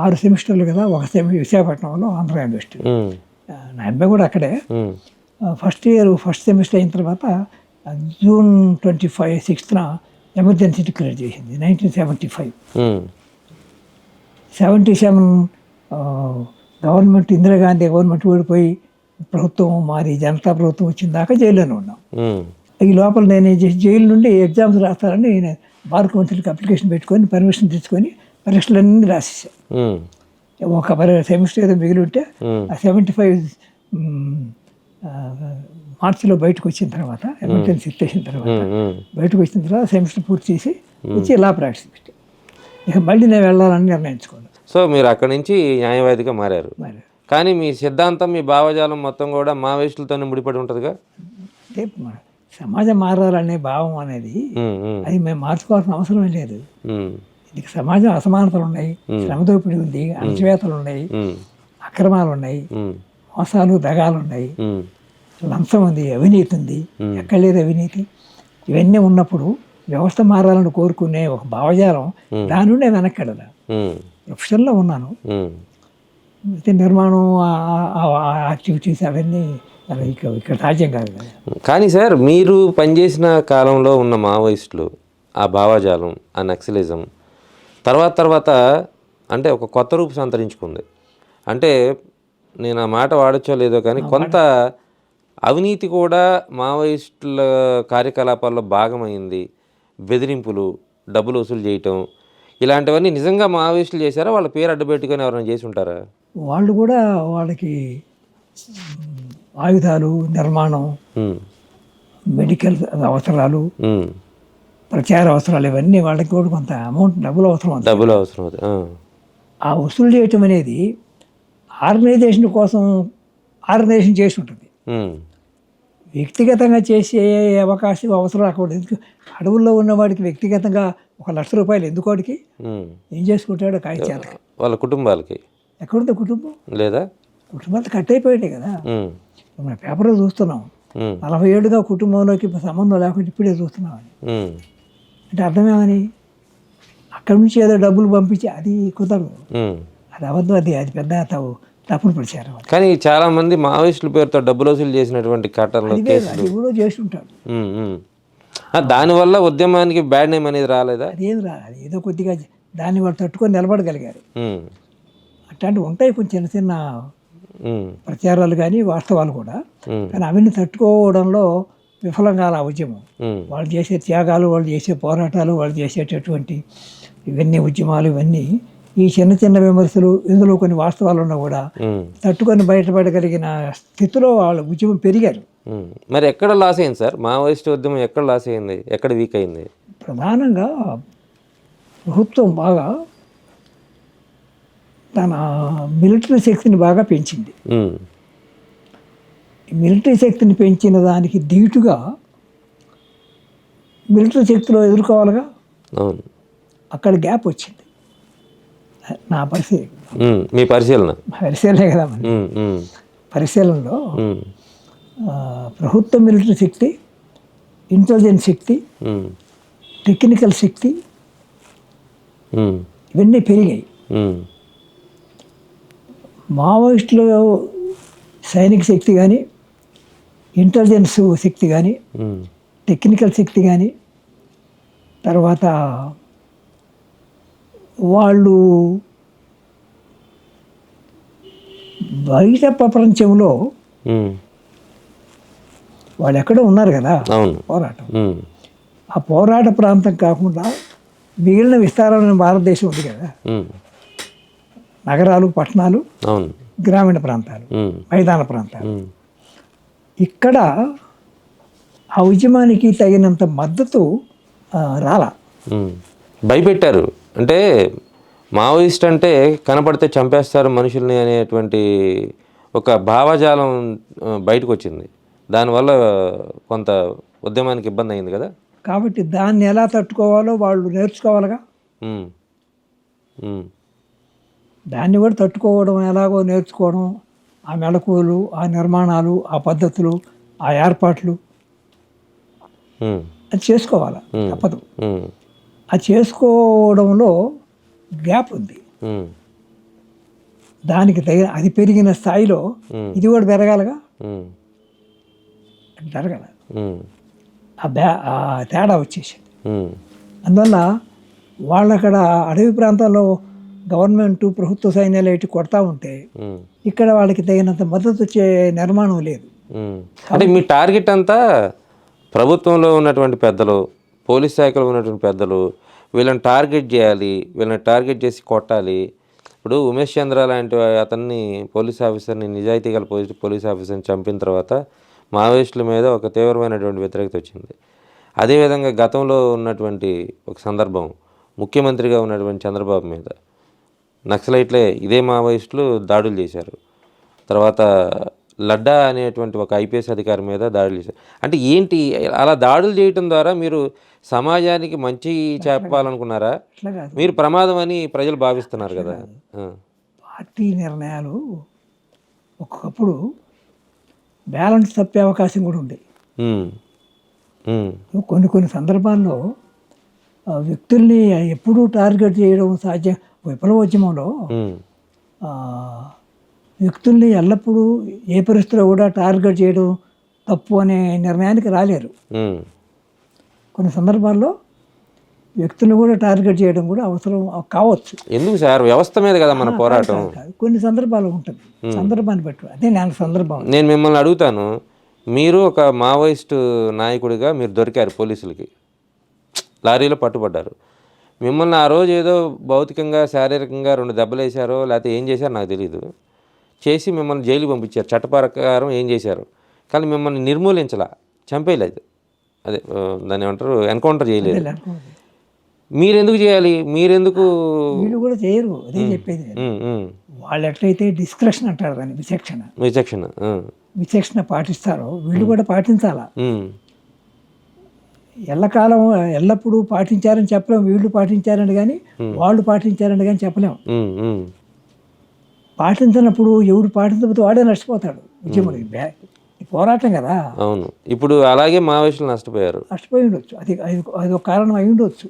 6 సెమిస్టర్లు కదా, ఒక విశాఖపట్నంలో ఆంధ్ర యూనివర్సిటీ. నా ఎంఏ కూడా అక్కడే. ఫస్ట్ సెమిస్టర్ అయిన తర్వాత జూన్ 26న ఎమర్జెన్సీ డిక్లేర్ చేసింది 1975. 77 గవర్నమెంట్, ఇందిరాగాంధీ గవర్నమెంట్ ఓడిపోయి ప్రభుత్వం మారి జనతా ప్రభుత్వం వచ్చిన దాకా జైల్లోనే ఉన్నాం. ఈ లోపల నేను ఏం చేసి జైలు నుండి ఎగ్జామ్స్ రాస్తారని నేను బార్ కౌన్సిల్కి అప్లికేషన్ పెట్టుకొని పర్మిషన్ తెచ్చుకొని పరీక్షలన్నీ రాసేసాను. ఒక సెమిస్టర్ ఏదో మిగిలి ఉంటే ఆ 75 మార్చిలో బయటకు వచ్చిన తర్వాత, ఎమర్జెన్సీ ఎత్తేసిన తర్వాత బయటకు వచ్చిన తర్వాత సెమిస్టర్ పూర్తి చేసి వచ్చి లా ప్రాక్టీస్ పెట్టి ఇక మళ్ళీ నేను వెళ్ళాలని నిర్ణయించుకున్నాను. సో మీరు అక్కడి నుంచి న్యాయవాదిగా మారారు. కానీ మీ సిద్ధాంతం, మీ భావజాలం మొత్తం కూడా మావోయిస్టులతోనే ముడిపడి ఉంటుందిగా. అంటే సమాజం మారాలనే భావం అనేది అది మేము మార్చుకోవాల్సిన అవసరం లేదు. ఇక సమాజం అసమానతలు ఉన్నాయి, శ్రమ దోపిడీ ఉంది, అణచివేతలు ఉన్నాయి, అక్రమాలు ఉన్నాయి, మోసాలు దగాలు ఉన్నాయి, లంచం ఉంది, అవినీతి ఉంది, ఎక్కడ లేదు అవినీతి. ఇవన్నీ ఉన్నప్పుడు వ్యవస్థ మారాలని కోరుకునే ఒక భావజాలం దాని నుండి వెనక్కి వెళ్ళాలి. ప్రొఫెషన్లో ఉన్నాను, అయితే నిర్మాణం యాక్టివిటీస్ అవన్నీ ఇక్కడ సాధ్యం కాదు కదా. కానీ సార్ మీరు పనిచేసిన కాలంలో ఉన్న మావోయిస్టులు ఆ భావజాలం, ఆ నక్సలిజం తర్వాత అంటే ఒక కొత్త రూపు సంతరించుకుంది. అంటే నేను ఆ మాట వాడచ్చో లేదో కానీ కొంత అవినీతి కూడా మావోయిస్టుల కార్యకలాపాల్లో భాగమైంది. బెదిరింపులు, డబ్బులు వసూలు చేయటం, ఇలాంటివన్నీ నిజంగా మావోయిస్టులు చేశారా? వాళ్ళ పేరు అడ్డుపెట్టుకొని ఎవరైనా చేసి ఉంటారా? వాళ్ళు కూడా వాళ్ళకి ఆయుధాలు, నిర్మాణం, మెడికల్ అవసరాలు, ప్రచార అవసరాలు, ఇవన్నీ వాళ్ళకి కూడా కొంత అమౌంట్ డబ్బులు అవసరం. ఆ వసూలు చేయటం అనేది ఆర్గనైజేషన్ కోసం ఆర్గనైజేషన్ చేసి ఉంటుంది. వ్యక్తిగతంగా చేసే అవకాశం అవసరం అక్కడ. ఎందుకు అడవుల్లో ఉన్నవాడికి వ్యక్తిగతంగా ₹1,00,000 ఎందుకు వాడికి ఏం చేసుకుంటాడు? కాగితాలు వాళ్ళ కుటుంబాలకి ఎక్కడుంది కుటుంబం? లేదా కుటుంబాలు కట్ అయిపోయాయి కదా. మన పేపర్లో చూస్తున్నాం, 40 ఏళ్ళుగా కుటుంబంలోకి సంబంధం లేకుండా ఇప్పుడే చూస్తున్నాం అని. అంటే అర్థమేమని? అక్కడి నుంచి ఏదో డబ్బులు పంపించి అది కుదరదు, అది అబద్ధం, అది పెద్ద తప్పులు ప్రచారం. కానీ చాలా మంది మావోయిస్టుల పేరుతో డబ్బులు వసూలు చేసినటువంటి కట్టర్లు అది కూడా చేసి ఉంటాడు. దానివల్ల ఉద్యమానికి బ్యాడ్ నేమ్ అనేది రాలేదా? అదేం రాలేదు, ఏదో కొద్దిగా దాన్ని వాళ్ళు తట్టుకొని నిలబడగలిగారు. అట్లాంటివి ఉంటాయి కొంచెం చిన్న చిన్న ప్రచారాలు కానీ వాస్తవాలు కూడా. కానీ అవన్నీ తట్టుకోవడంలో విఫలం కాల ఉద్యమం. వాళ్ళు చేసే త్యాగాలు, వాళ్ళు చేసే పోరాటాలు, వాళ్ళు చేసేటటువంటి ఇవన్నీ ఉద్యమాలు, ఇవన్నీ ఈ చిన్న చిన్న విమర్శలు, ఇందులో కొన్ని వాస్తవాలు ఉన్నా కూడా తట్టుకొని బయటపడగలిగిన స్థితిలో వాళ్ళు ఉద్యమం పెరిగారు. మరి ఎక్కడ లాస్ అయింది సార్? మావోయిస్ట్ ఉద్యమం ఎక్కడ లాస్ అయింది, ఎక్కడ వీక్ అయింది? ప్రధానంగా ప్రభుత్వం బాగా తన మిలిటరీ శక్తిని బాగా పెంచింది. మిలిటరీ శక్తిని పెంచిన దానికి ధీటుగా మిలిటరీ శక్తిలో ఎదుర్కోవాలిగా, అక్కడ గ్యాప్ వచ్చింది. నా పరిశీలనే కదా. పరిశీలనలో ప్రభుత్వ మిలిటరీ శక్తి, ఇంటెలిజెన్స్ శక్తి, టెక్నికల్ శక్తి ఇవన్నీ పెరిగాయి. మావోయిస్టులు సైనిక శక్తి కానీ, ఇంటెలిజెన్స్ శక్తి కానీ, టెక్నికల్ శక్తి కానీ, తర్వాత వాళ్ళు బయట ప్రపంచంలో వాళ్ళు ఎక్కడో ఉన్నారు కదా పోరాటం. ఆ పోరాట ప్రాంతం కాకుండా మిగిలిన విస్తారమైన భారతదేశం ఉంది కదా, నగరాలు, పట్టణాలు, గ్రామీణ ప్రాంతాలు, మైదాన ప్రాంతాలు. ఇక్కడ ఆ ఉద్యమానికి తగినంత మద్దతు రాలా. భయపెట్టారు. అంటే మావోయిస్ట్ అంటే కనపడితే చంపేస్తారు మనుషుల్ని అనేటువంటి ఒక భావజాలం బయటకు వచ్చింది. దానివల్ల కొంత ఉద్యమానికి ఇబ్బంది అయింది కదా. కాబట్టి దాన్ని ఎలా తట్టుకోవాలో వాళ్ళు నేర్చుకోవాలిగా. దాన్ని కూడా తట్టుకోవడం ఎలాగో నేర్చుకోవడం, ఆ మెళకువలు, ఆ నిర్మాణాలు, ఆ పద్ధతులు, ఆ ఏర్పాట్లు అది చేసుకోవాలి, తప్పదు. అది చేసుకోవడంలో గ్యాప్ ఉంది. దానికి తగిన అది పెరిగిన స్థాయిలో ఇది కూడా పెరగాలిగా, జరగాలి. ఆ తేడా వచ్చేసింది. అందువల్ల వాళ్ళు అక్కడ అడవి ప్రాంతాల్లో గవర్నమెంట్, ప్రభుత్వ సైన్యాలు ఎట్టి కొడతా ఉంటే ఇక్కడ వాళ్ళకి తగినంత మద్దతు వచ్చే నిర్మాణం లేదు. అంటే మీ టార్గెట్ అంతా ప్రభుత్వంలో ఉన్నటువంటి పెద్దలు, పోలీస్ శాఖలో ఉన్నటువంటి పెద్దలు, వీళ్ళని టార్గెట్ చేయాలి, వీళ్ళని టార్గెట్ చేసి కొట్టాలి. ఇప్పుడు ఉమేష్ చంద్ర లాంటి అతన్ని, పోలీస్ ఆఫీసర్ని, నిజాయితీ గల పోలీస్ ఆఫీసర్ని చంపిన తర్వాత మావోయిస్టుల మీద ఒక తీవ్రమైనటువంటి వ్యతిరేకత వచ్చింది. అదేవిధంగా గతంలో ఉన్నటువంటి ఒక సందర్భం, ముఖ్యమంత్రిగా ఉన్నటువంటి చంద్రబాబు మీద నక్సలైట్లే ఇదే మావోయిస్టులు దాడులు చేశారు. తర్వాత లడ్డా అనేటువంటి ఒక ఐపీఎస్ అధికారి మీద దాడులు చేశారు. అంటే ఏంటి అలా దాడులు చేయటం ద్వారా మీరు సమాజానికి మంచి చెప్పాలనుకున్నారా? అట్లా కాదు, మీరు ప్రమాదం అని ప్రజలు భావిస్తున్నారు కదా. పార్టీ నిర్ణయాలు ఒక్కొక్కప్పుడు బ్యాలెన్స్ తప్పే అవకాశం కూడా ఉంది. కొన్ని సందర్భాల్లో వ్యక్తుల్ని ఎప్పుడూ టార్గెట్ చేయడం సాధ్యం. విప్లవోద్యమంలో వ్యక్తుల్ని ఎల్లప్పుడూ ఏ పరిస్థితిలో కూడా టార్గెట్ చేయడం తప్పు అనే నిర్ణయానికి రాలేరు. కొన్ని సందర్భాల్లో వ్యక్తులను కూడా టార్గెట్ చేయడం కూడా అవసరం కావచ్చు. ఎందుకు సార్, వ్యవస్థ మీద కదా మన పోరాటం. కొన్ని సందర్భాలు ఉంటుంది, సందర్భాన్ని బట్టి. అదే నేను సందర్భం. నేను మిమ్మల్ని అడుగుతాను, మీరు ఒక మావోయిస్టు నాయకుడిగా మీరు దొరికారు పోలీసులకి, లారీలో పట్టుబడ్డారు. మిమ్మల్ని ఆ రోజు ఏదో భౌతికంగా శారీరకంగా 2 దెబ్బలు వేశారో లేకపోతే ఏం చేశారో నాకు తెలియదు, చేసి మిమ్మల్ని జైలు పంపించారు. చట్ట ప్రకారం ఏం చేశారు, కానీ మిమ్మల్ని నిర్మూలించలా, చంపేయలేదు. అదే దాన్ని ఏమంటారు, ఎన్కౌంటర్ చేయలేదు. మీరెందుకు చేయాలి? మీరెందుకు? వీళ్ళు కూడా చేయరు. అదే చెప్పేది. వాళ్ళు ఎట్లయితే డిస్క్రిప్షన్ అంటారు దాన్ని, విచక్షణ పాటిస్తారో వీళ్ళు కూడా పాటించాలా. ఎల్లకాలం ఎల్లప్పుడూ పాటించారని చెప్పలేం. వీళ్ళు పాటించారని కానీ వాళ్ళు పాటించారని కానీ చెప్పలేము. పాటించినప్పుడు ఎవడు పాటించకపోతే వాడే నష్టపోతాడు. ఉద్యమం పోరాటం కదా. అవును, ఇప్పుడు అలాగే మావోయిస్టులు నష్టపోయి ఉండొచ్చు. అది ఒక కారణం అయి ఉండొచ్చు.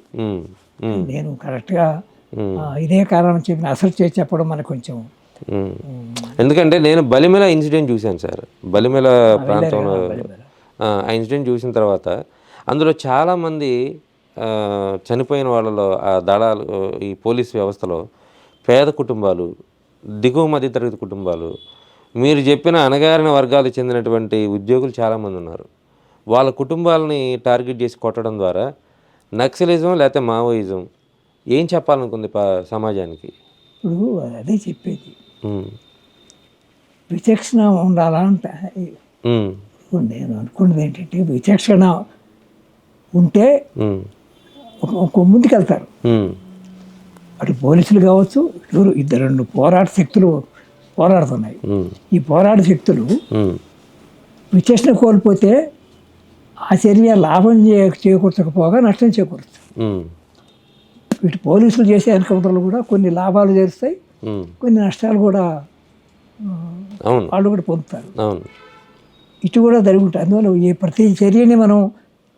నేను కరెక్ట్గా ఇదే కారణం చెప్పిన అసలు చేసి చెప్పడం మనకు కొంచెం. ఎందుకంటే నేను బలిమెల ఇన్సిడెంట్ చూశాను సార్. బలిమెల ప్రాంతంలో ఆ ఇన్సిడెంట్ చూసిన తర్వాత అందులో చాలామంది చనిపోయిన వాళ్ళలో ఆ దళాలు, ఈ పోలీస్ వ్యవస్థలో పేద కుటుంబాలు, దిగువ మధ్యతరగతి కుటుంబాలు, మీరు చెప్పిన అణగారిన వర్గాలకు చెందినటువంటి ఉద్యోగులు చాలామంది ఉన్నారు. వాళ్ళ కుటుంబాలని టార్గెట్ చేసి కొట్టడం ద్వారా నక్సలిజం లేకపోతే మావోయిజం ఏం చెప్పాలనుకుంది సమాజానికి? ఇప్పుడు అదే చెప్పేది, విచక్షణ ఉండాలంట. నేను అనుకున్నది ఏంటంటే, విచక్షణ ఉంటే ఒక ముందుకెళ్తారు. అటు పోలీసులు కావచ్చు, ఇటు 2 పోరాట శక్తులు పోరాడుతున్నాయి. ఈ పోరాట శక్తులు విచక్షణ కోల్పోతే ఆ చర్య లాభం చేకూర్చకపోగా నష్టం చేకూరుతుంది. ఇటు పోలీసులు చేసే ఎన్కౌంటర్లు కూడా కొన్ని లాభాలు చేస్తాయి, కొన్ని నష్టాలు కూడా వాళ్ళు కూడా పొందుతారు. ఇటు కూడా జరుగుతాయి. అందువల్ల ఈ ప్రతి చర్యని మనం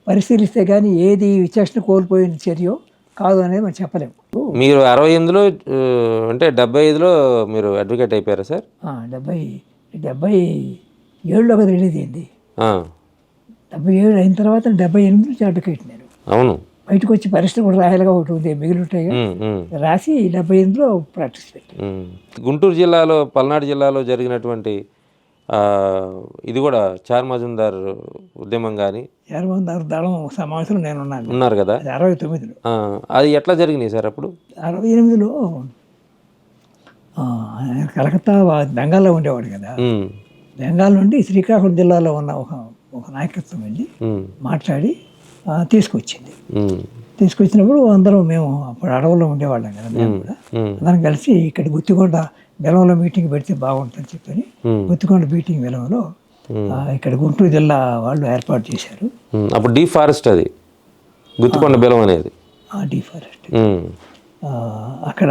పరిశీలిస్తే కానీ ఏది విచక్షణ కోల్పోయిన చర్యో కాదు అనేది మనం చెప్పలేము. మీరు 68లో అంటే 75లో మీరు అడ్వకేట్ అయిపోయారా సార్? 77లో కదా రిలీజ్ అయింది. 77 అయిన తర్వాత 78 నుంచి అడ్వకేట్ నేను. అవును, బయటకు వచ్చి పరిశ్రమ కూడా రాయాలిగా ఒకటి ఉంది, మిగిలి ఉంటాయి. రాసి 78లో ప్రాక్టీస్ పెట్టి. గుంటూరు జిల్లాలో, పల్నాడు జిల్లాలో జరిగినటువంటి ఇది కూడా చార్ మజుందార్ ఉద్యమం కానీ, చార్ మజుందార్ దళం సమావేశంలో నేను ఉన్నారు కదా 69లో. అది ఎట్లా జరిగినాయి సార్ అప్పుడు? 68లో కలకత్తా బెంగాల్లో ఉండేవాడు కదా. బెంగాల్ నుండి శ్రీకాకుళం జిల్లాలో ఉన్న ఒక నాయకత్వం వెళ్ళి మాట్లాడి తీసుకొచ్చినప్పుడు అందరం, మేము అప్పుడు అడవుల్లో ఉండేవాళ్ళం కదా, మేము కూడా అందరం కలిసి ఇక్కడ గుత్తికొండ వెలంలో మీటింగ్ పెడితే బాగుంటుందని చెప్పని గుత్తికొండ మీటింగ్ వెలంలో ఇక్కడ గుంటూరు జిల్లా వాళ్ళు ఏర్పాటు చేశారు. అప్పుడు డిఫారెస్ట్, అది గుత్తికొండ బెలం అనేది డిఫారెస్ట్. అక్కడ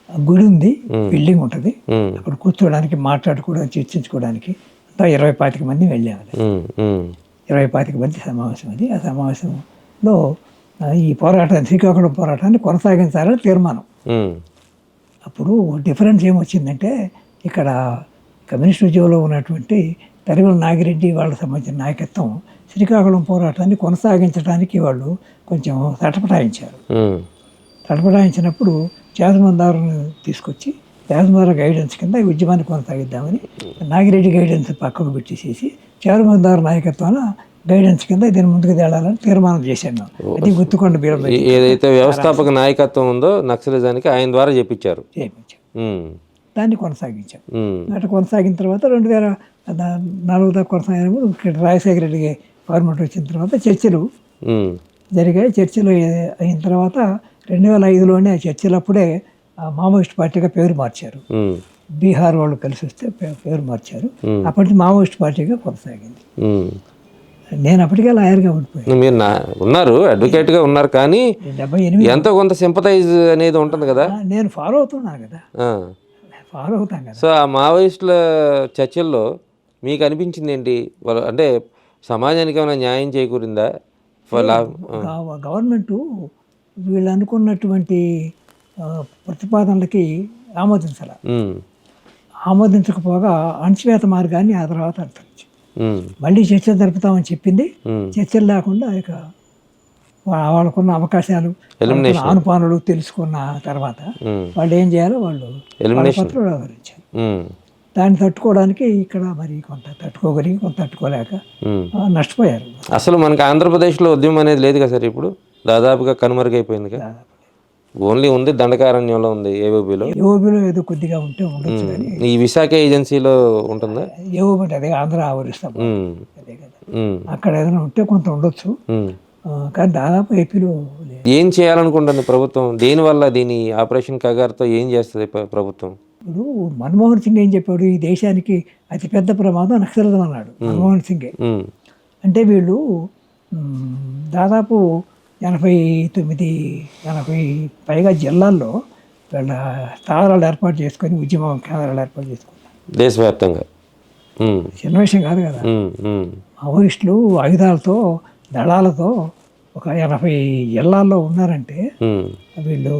గుడి ఉంది, బిల్డింగ్ ఉంటుంది. అక్కడ కూర్చోడానికి, మాట్లాడుకోవడానికి, చర్చించుకోవడానికి 20-25 మంది వెళ్ళేవాళ్ళు. 20-25 మంది సమావేశం అది. ఆ సమావేశంలో ఈ పోరాటాన్ని, శ్రీకాకుళం పోరాటాన్ని కొనసాగించాలని తీర్మానం. అప్పుడు డిఫరెన్స్ ఏమొచ్చిందంటే, ఇక్కడ కమ్యూనిస్ట్ ఉద్యమంలో ఉన్నటువంటి తరిమల నాగిరెడ్డి వాళ్ళకి సంబంధించిన నాయకత్వం శ్రీకాకుళం పోరాటాన్ని కొనసాగించడానికి వాళ్ళు కొంచెం తటపటాయించినప్పుడు చారుమందారుని తీసుకొచ్చి చారుమందార గైడెన్స్ కింద ఈ ఉద్యమాన్ని కొనసాగిద్దామని నాగిరెడ్డి గైడెన్స్ పక్కకు పెట్టేసేసి చారుమందారు నాయకత్వాన గైడెన్స్ కింద దీన్ని ముందుకు తేడాలని తీర్మానం చేశాను. అది గుత్తికొండ బీరం ఏదైతే వ్యవస్థాపక నాయకత్వం ఉందో నక్సలిజానికి ఆయన ద్వారా చేయించారు. దాన్ని కొనసాగించాం. అట్లా కొనసాగిన తర్వాత 2004 దాకా కొనసాగినప్పుడు ఇక్కడ రాజశేఖర రెడ్డి గవర్నమెంట్ వచ్చిన తర్వాత చర్చలు జరిగాయి. చర్చలు అయిన తర్వాత 2005లోనే ఆ చర్చలు అప్పుడే మావోయిస్ట్ పార్టీగా పేరు మార్చారు. బీహార్ వాళ్ళు కలిసి వస్తే పేరు మార్చారు. అప్పటి మావోయిస్ట్ పార్టీగా కొనసాగింది. నేను అప్పటికే లాయర్గా ఉండిపోయాను. మీరు ఉన్నారు, అడ్వకేట్గా ఉన్నారు, కానీ 78 ఎంతో కొంత సింపతైజ్ అనేది ఉంటుంది కదా. నేను ఫాలో అవుతున్నాను కదా, ఫాలో అవుతాను కదా. సో ఆ మావోయిస్టుల చర్చల్లో మీకు అనిపించింది ఏంటి? వాళ్ళు అంటే సమాజానికి ఏమైనా న్యాయం చేకూరిందా? గవర్నమెంటు వీళ్ళు అనుకున్నటువంటి ప్రతిపాదనలకి ఆమోదించకపోగా అణచివేత మార్గాన్ని ఆ తర్వాత అనుసరించి మళ్ళీ చర్చలు జరుపుతామని చెప్పింది. చర్చలు లేకుండా ఇక వాళ్ళకున్న అవకాశాలు, ఆనుపానులు తెలుసుకున్న తర్వాత వాళ్ళు ఏం చేయాలో వాళ్ళు పత్రాలు వ్యవహరించారు. దాన్ని తట్టుకోవడానికి ఇక్కడ మరి కొంత తట్టుకోగలిగి కొంత తట్టుకోలేక నష్టపోయారు. అసలు మనకి ఆంధ్రప్రదేశ్లో ఉద్యమం అనేది లేదు కదా సార్, ఇప్పుడు దాదాపుగా కనుమరుగైపోయింది కదా. ఓన్లీ ఉంది దండకారణ్యంలో ఉంది, ఏఓబిలో ఏదో కొద్దిగా ఉంటే ఉండొచ్చు కానీ ఈ విశాఖ ఏజెన్సీలో ఉంటుందా? ఏఓబి అదే ఆంధ్ర ఆవరిస్తాం అదే కదా, అక్కడ ఏదైనా ఉంటే కొంత ఉండొచ్చు, కానీ దాదాపు ఏపీలో ఏం చేయాలనుకుంటుంది ప్రభుత్వం? దీనివల్ల దీని ఆపరేషన్ కగార్తో ఏం చేస్తుంది ప్రభుత్వం? ఇప్పుడు మన్మోహన్ సింగ్ ఏం చెప్పాడు, ఈ దేశానికి అతిపెద్ద ప్రమాదం నక్సలిజం అన్నాడు మన్మోహన్ సింగే. అంటే వీళ్ళు దాదాపు 80 పైగా జిల్లాల్లో వీళ్ళ స్థావరాలు ఏర్పాటు చేసుకొని ఉద్యమం కేంద్రాలు ఏర్పాటు చేసుకున్నారు దేశవ్యాప్తంగా. చిన్న విషయం కాదు కదా. మావోయిస్టులు ఆయుధాలతో దళాలతో ఒక 80 జిల్లాల్లో ఉన్నారంటే వీళ్ళు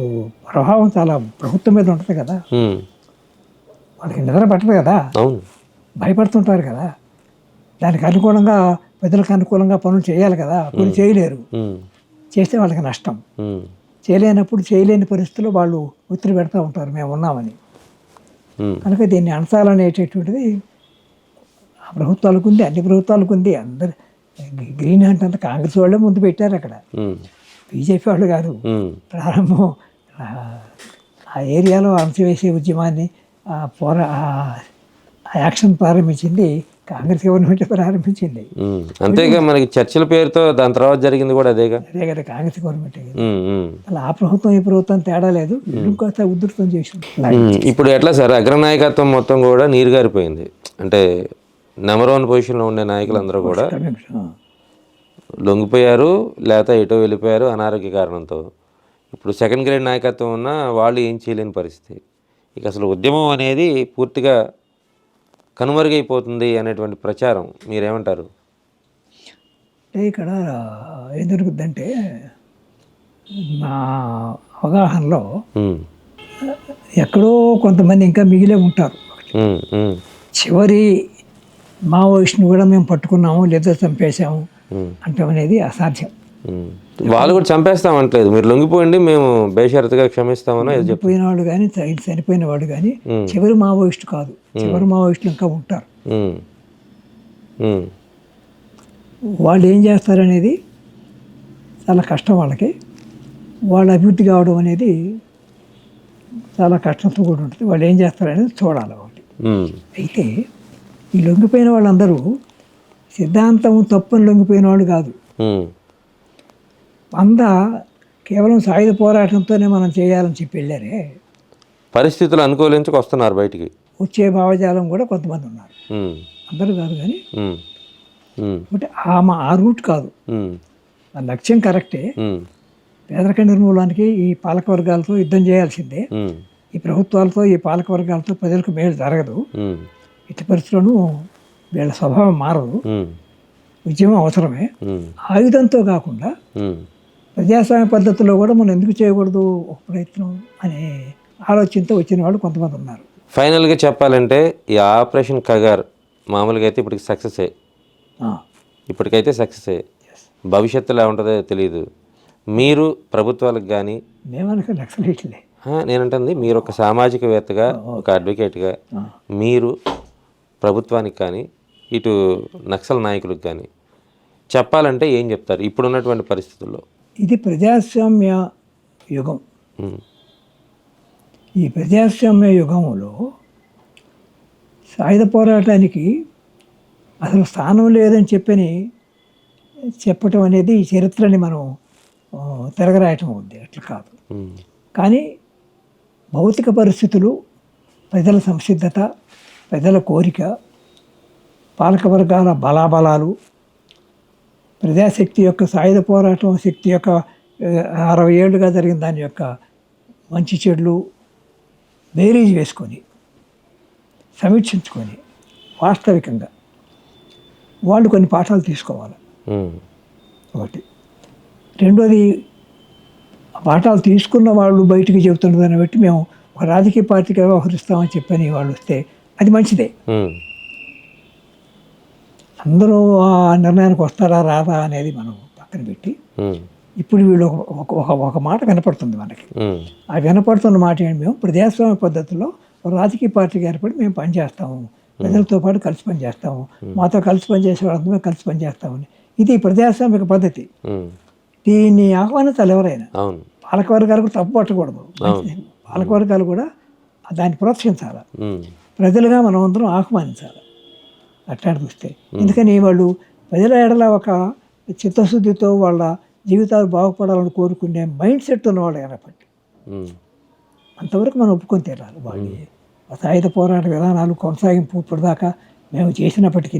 ప్రభావం చాలా ప్రభుత్వం మీద ఉంటుంది కదా. వాళ్ళకి నిద్ర పట్టదు కదా, భయపడుతుంటారు కదా. దానికి అనుకూలంగా ప్రజలకు అనుకూలంగా పనులు చేయాలి కదా, పనులు చేయలేరు. చేస్తే వాళ్ళకి నష్టం. చేయలేనప్పుడు చేయలేని పరిస్థితుల్లో వాళ్ళు ఒత్తిడి పెడతా ఉంటారు మేము ఉన్నామని. కనుక దీన్ని అణచాలనేటటువంటిది ఆ ప్రభుత్వాలకు ఉంది, అన్ని ప్రభుత్వాలకు ఉంది. అందరు గ్రీన్ హ్యాండ్ అంతా కాంగ్రెస్ వాళ్ళే ముందు పెట్టారు అక్కడ, బీజేపీ వాళ్ళు కాదు. ప్రారంభం ఆ ఏరియాలో అణచివేసే ఉద్యమాన్ని యాక్షన్ ప్రారంభించింది కాంగ్రెస్ గవర్నమెంట్ ప్రారంభించింది. అంతేగా మనకి చర్చల పేరుతో దాని తర్వాత జరిగింది కూడా అదే కదా, కాంగ్రెస్ గవర్నమెంట్. అలా ఆ ప్రభుత్వం ఈ ప్రభుత్వం తేడా లేదు, ఇంకొక ఉధృతం చేసింది. ఇప్పుడు ఎట్లా సార్, అగ్రనాయకత్వం మొత్తం కూడా నీరు గారిపోయింది. అంటే నెంబర్ 1 పొజిషన్లో ఉండే నాయకులందరూ కూడా లొంగిపోయారు, లేకపోతే ఎటో వెళ్ళిపోయారు అనారోగ్య కారణంతో. ఇప్పుడు సెకండ్ గ్రేడ్ నాయకత్వం ఉన్న వాళ్ళు ఏం చేయలేని పరిస్థితి. ఇక అసలు ఉద్యమం అనేది పూర్తిగా కనుమరుగైపోతుంది అనేటువంటి ప్రచారం మీరేమంటారు? ఇక్కడ ఏం జరుగుద్దంటే నా అవగాహనలో ఎక్కడో కొంతమంది ఇంకా మిగిలే ఉంటారు. చివరి మావోయిస్ట్ని కూడా మేము పట్టుకున్నాము లేదా చంపేశాము అంటాం అనేది అసాధ్యం. వాళ్ళు కూడా చంపేస్తామంటలేదు, మీరు లొంగిపోయింది మేము బేషరతుగా క్షమిస్తామని చనిపోయిన వాళ్ళు కానీ చనిపోయిన వాడు కానీ చివరి మావోయిస్టు కాదు, చివరి మావోయిస్టులు ఇంకా ఉంటారు. వాళ్ళు ఏం చేస్తారనేది చాలా కష్టం వాళ్ళకి. వాళ్ళు అభివృద్ధి కావడం అనేది చాలా కష్టంతో కూడా ఉంటుంది. వాళ్ళు ఏం చేస్తారనేది చూడాలి ఒకటి. అయితే ఈ లొంగిపోయిన వాళ్ళందరూ సిద్ధాంతం తప్పని లొంగిపోయిన వాళ్ళు కాదు. కేవలం సాయుధ పోరాటంతోనే మనం చేయాలని చెప్పి వెళ్ళారే, పరిస్థితులు అనుకూలించుకు వస్తున్నారు బయటికి. వచ్చే భావజాలం కూడా కొంతమంది ఉన్నారు, అందరూ కాదు కానీ. అంటే ఆ రూట్ కాదు, ఆ లక్ష్యం కరెక్టే. పేదరిక నిర్మూలనకి ఈ పాలకవర్గాలతో యుద్ధం చేయాల్సిందే. ఈ ప్రభుత్వాలతో ఈ పాలకవర్గాలతో ప్రజలకు మేలు జరగదు. ఇటు పరిస్థితులను వీళ్ళ స్వభావం మారదు. ఉద్యమం అవసరమే, ఆయుధంతో కాకుండా ప్రజాస్వామ్య పద్ధతిలో కూడా మనం ఎందుకు చేయకూడదు ఒక ప్రయత్నం అనే ఆలోచనతో వచ్చిన వాళ్ళు కొంతమంది ఉన్నారు. ఫైనల్గా చెప్పాలంటే ఈ ఆపరేషన్ కగార్ మామూలుగా అయితే ఇప్పటికి సక్సెసే, ఇప్పటికైతే సక్సెసే. భవిష్యత్తులో ఉంటుందో తెలియదు. మీరు ప్రభుత్వాలకు కానీ మేమనక నక్సలైట్లే నేనంటుంది, మీరు ఒక సామాజికవేత్తగా ఒక అడ్వకేట్గా మీరు ప్రభుత్వానికి కానీ ఇటు నక్సల్ నాయకులకు కానీ చెప్పాలంటే ఏం చెప్తారు ఇప్పుడున్నటువంటి పరిస్థితుల్లో? ఇది ప్రజాస్వామ్య యుగం. ఈ ప్రజాస్వామ్య యుగంలో సాయుధ పోరాటానికి అసలు స్థానం లేదని చెప్పటం అనేది ఈ చరిత్రని మనం తిరగరాయటం అవుద్ది, అట్లా కాదు. కానీ భౌతిక పరిస్థితులు, ప్రజల సంసిద్ధత, ప్రజల కోరిక, పాలకవర్గాల బలాబలాలు, ప్రజాశక్తి యొక్క సాయుధ పోరాటం శక్తి యొక్క 60 ఏళ్ళుగా జరిగిన దాని యొక్క మంచి చెడులు బేరీజ్ వేసుకొని సమీక్షించుకొని వాస్తవికంగా వాళ్ళు కొన్ని పాఠాలు తీసుకోవాలి. ఒకటి. రెండోది, ఆ పాఠాలు తీసుకున్న వాళ్ళు బయటికి చెబుతున్న దాన్ని బట్టి మేము ఒక రాజకీయ పార్టీగా వ్యవహరిస్తామని చెప్పని వాళ్ళు వస్తే అది మంచిదే. అందరూ ఆ నిర్ణయానికి వస్తారా రాదా అనేది మనం పక్కన పెట్టి ఇప్పుడు వీళ్ళు ఒక మాట వినపడుతుంది మనకి. ఆ వినపడుతున్న మాట ఏంటి, మేము ప్రజాస్వామ్య పద్ధతిలో రాజకీయ పార్టీగా ఏర్పడి మేము పనిచేస్తాము, ప్రజలతో పాటు కలిసి పనిచేస్తాము, మాతో కలిసి పనిచేసే వాళ్ళంతా మేము కలిసి పనిచేస్తామని. ఇది ప్రజాస్వామిక పద్ధతి. దీన్ని ఆహ్వానించాలి ఎవరైనా. పాలకవర్గాలు కూడా తప్పు పట్టకూడదు. పాలకవర్గాలు కూడా దాన్ని ప్రోత్సహించాలి. ప్రజలుగా మనం అందరం ఆహ్వానించాలి అట్లాంటి చూస్తే. ఎందుకని వాళ్ళు ప్రజల ఎడల ఒక చిత్తశుద్ధితో వాళ్ళ జీవితాలు బాగుపడాలని కోరుకునే మైండ్ సెట్ ఉన్నవాళ్ళు కాబట్టి అంతవరకు మనం ఒప్పుకొని తీరాలి. వాళ్ళు సాయుధ పోరాట విధానాలు కొనసాగింపు ఇప్పటిదాకా మేము చేసినప్పటికీ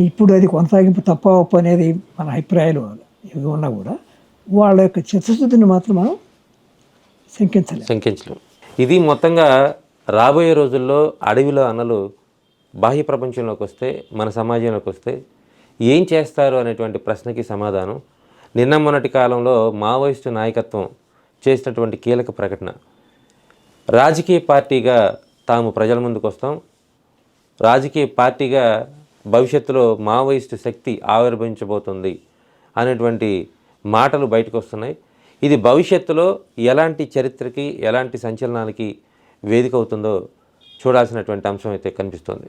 ఇప్పుడు అది కొనసాగింపు తప్ప ఒప్పు అనేది మన అభిప్రాయాలు ఇవి ఉన్నా కూడా వాళ్ళ యొక్క చిత్తశుద్ధిని మాత్రం మనం శంకించలేం. ఇది మొత్తంగా రాబోయే రోజుల్లో అడవిలో అన్నలు బాహ్య ప్రపంచంలోకి వస్తే, మన సమాజంలోకి వస్తే ఏం చేస్తారు అనేటువంటి ప్రశ్నకి సమాధానం నిన్న మొన్నటి కాలంలో మావోయిస్టు నాయకత్వం చేసినటువంటి కీలక ప్రకటన. రాజకీయ పార్టీగా తాము ప్రజల ముందుకు వస్తాం, రాజకీయ పార్టీగా భవిష్యత్తులో మావోయిస్టు శక్తి ఆవిర్భవించబోతుంది అనేటువంటి మాటలు బయటకు వస్తున్నాయి. ఇది భవిష్యత్తులో ఎలాంటి చరిత్రకి, ఎలాంటి సంచలనాలకి వేదిక అవుతుందో చూడాల్సినటువంటి అంశం అయితే కనిపిస్తుంది.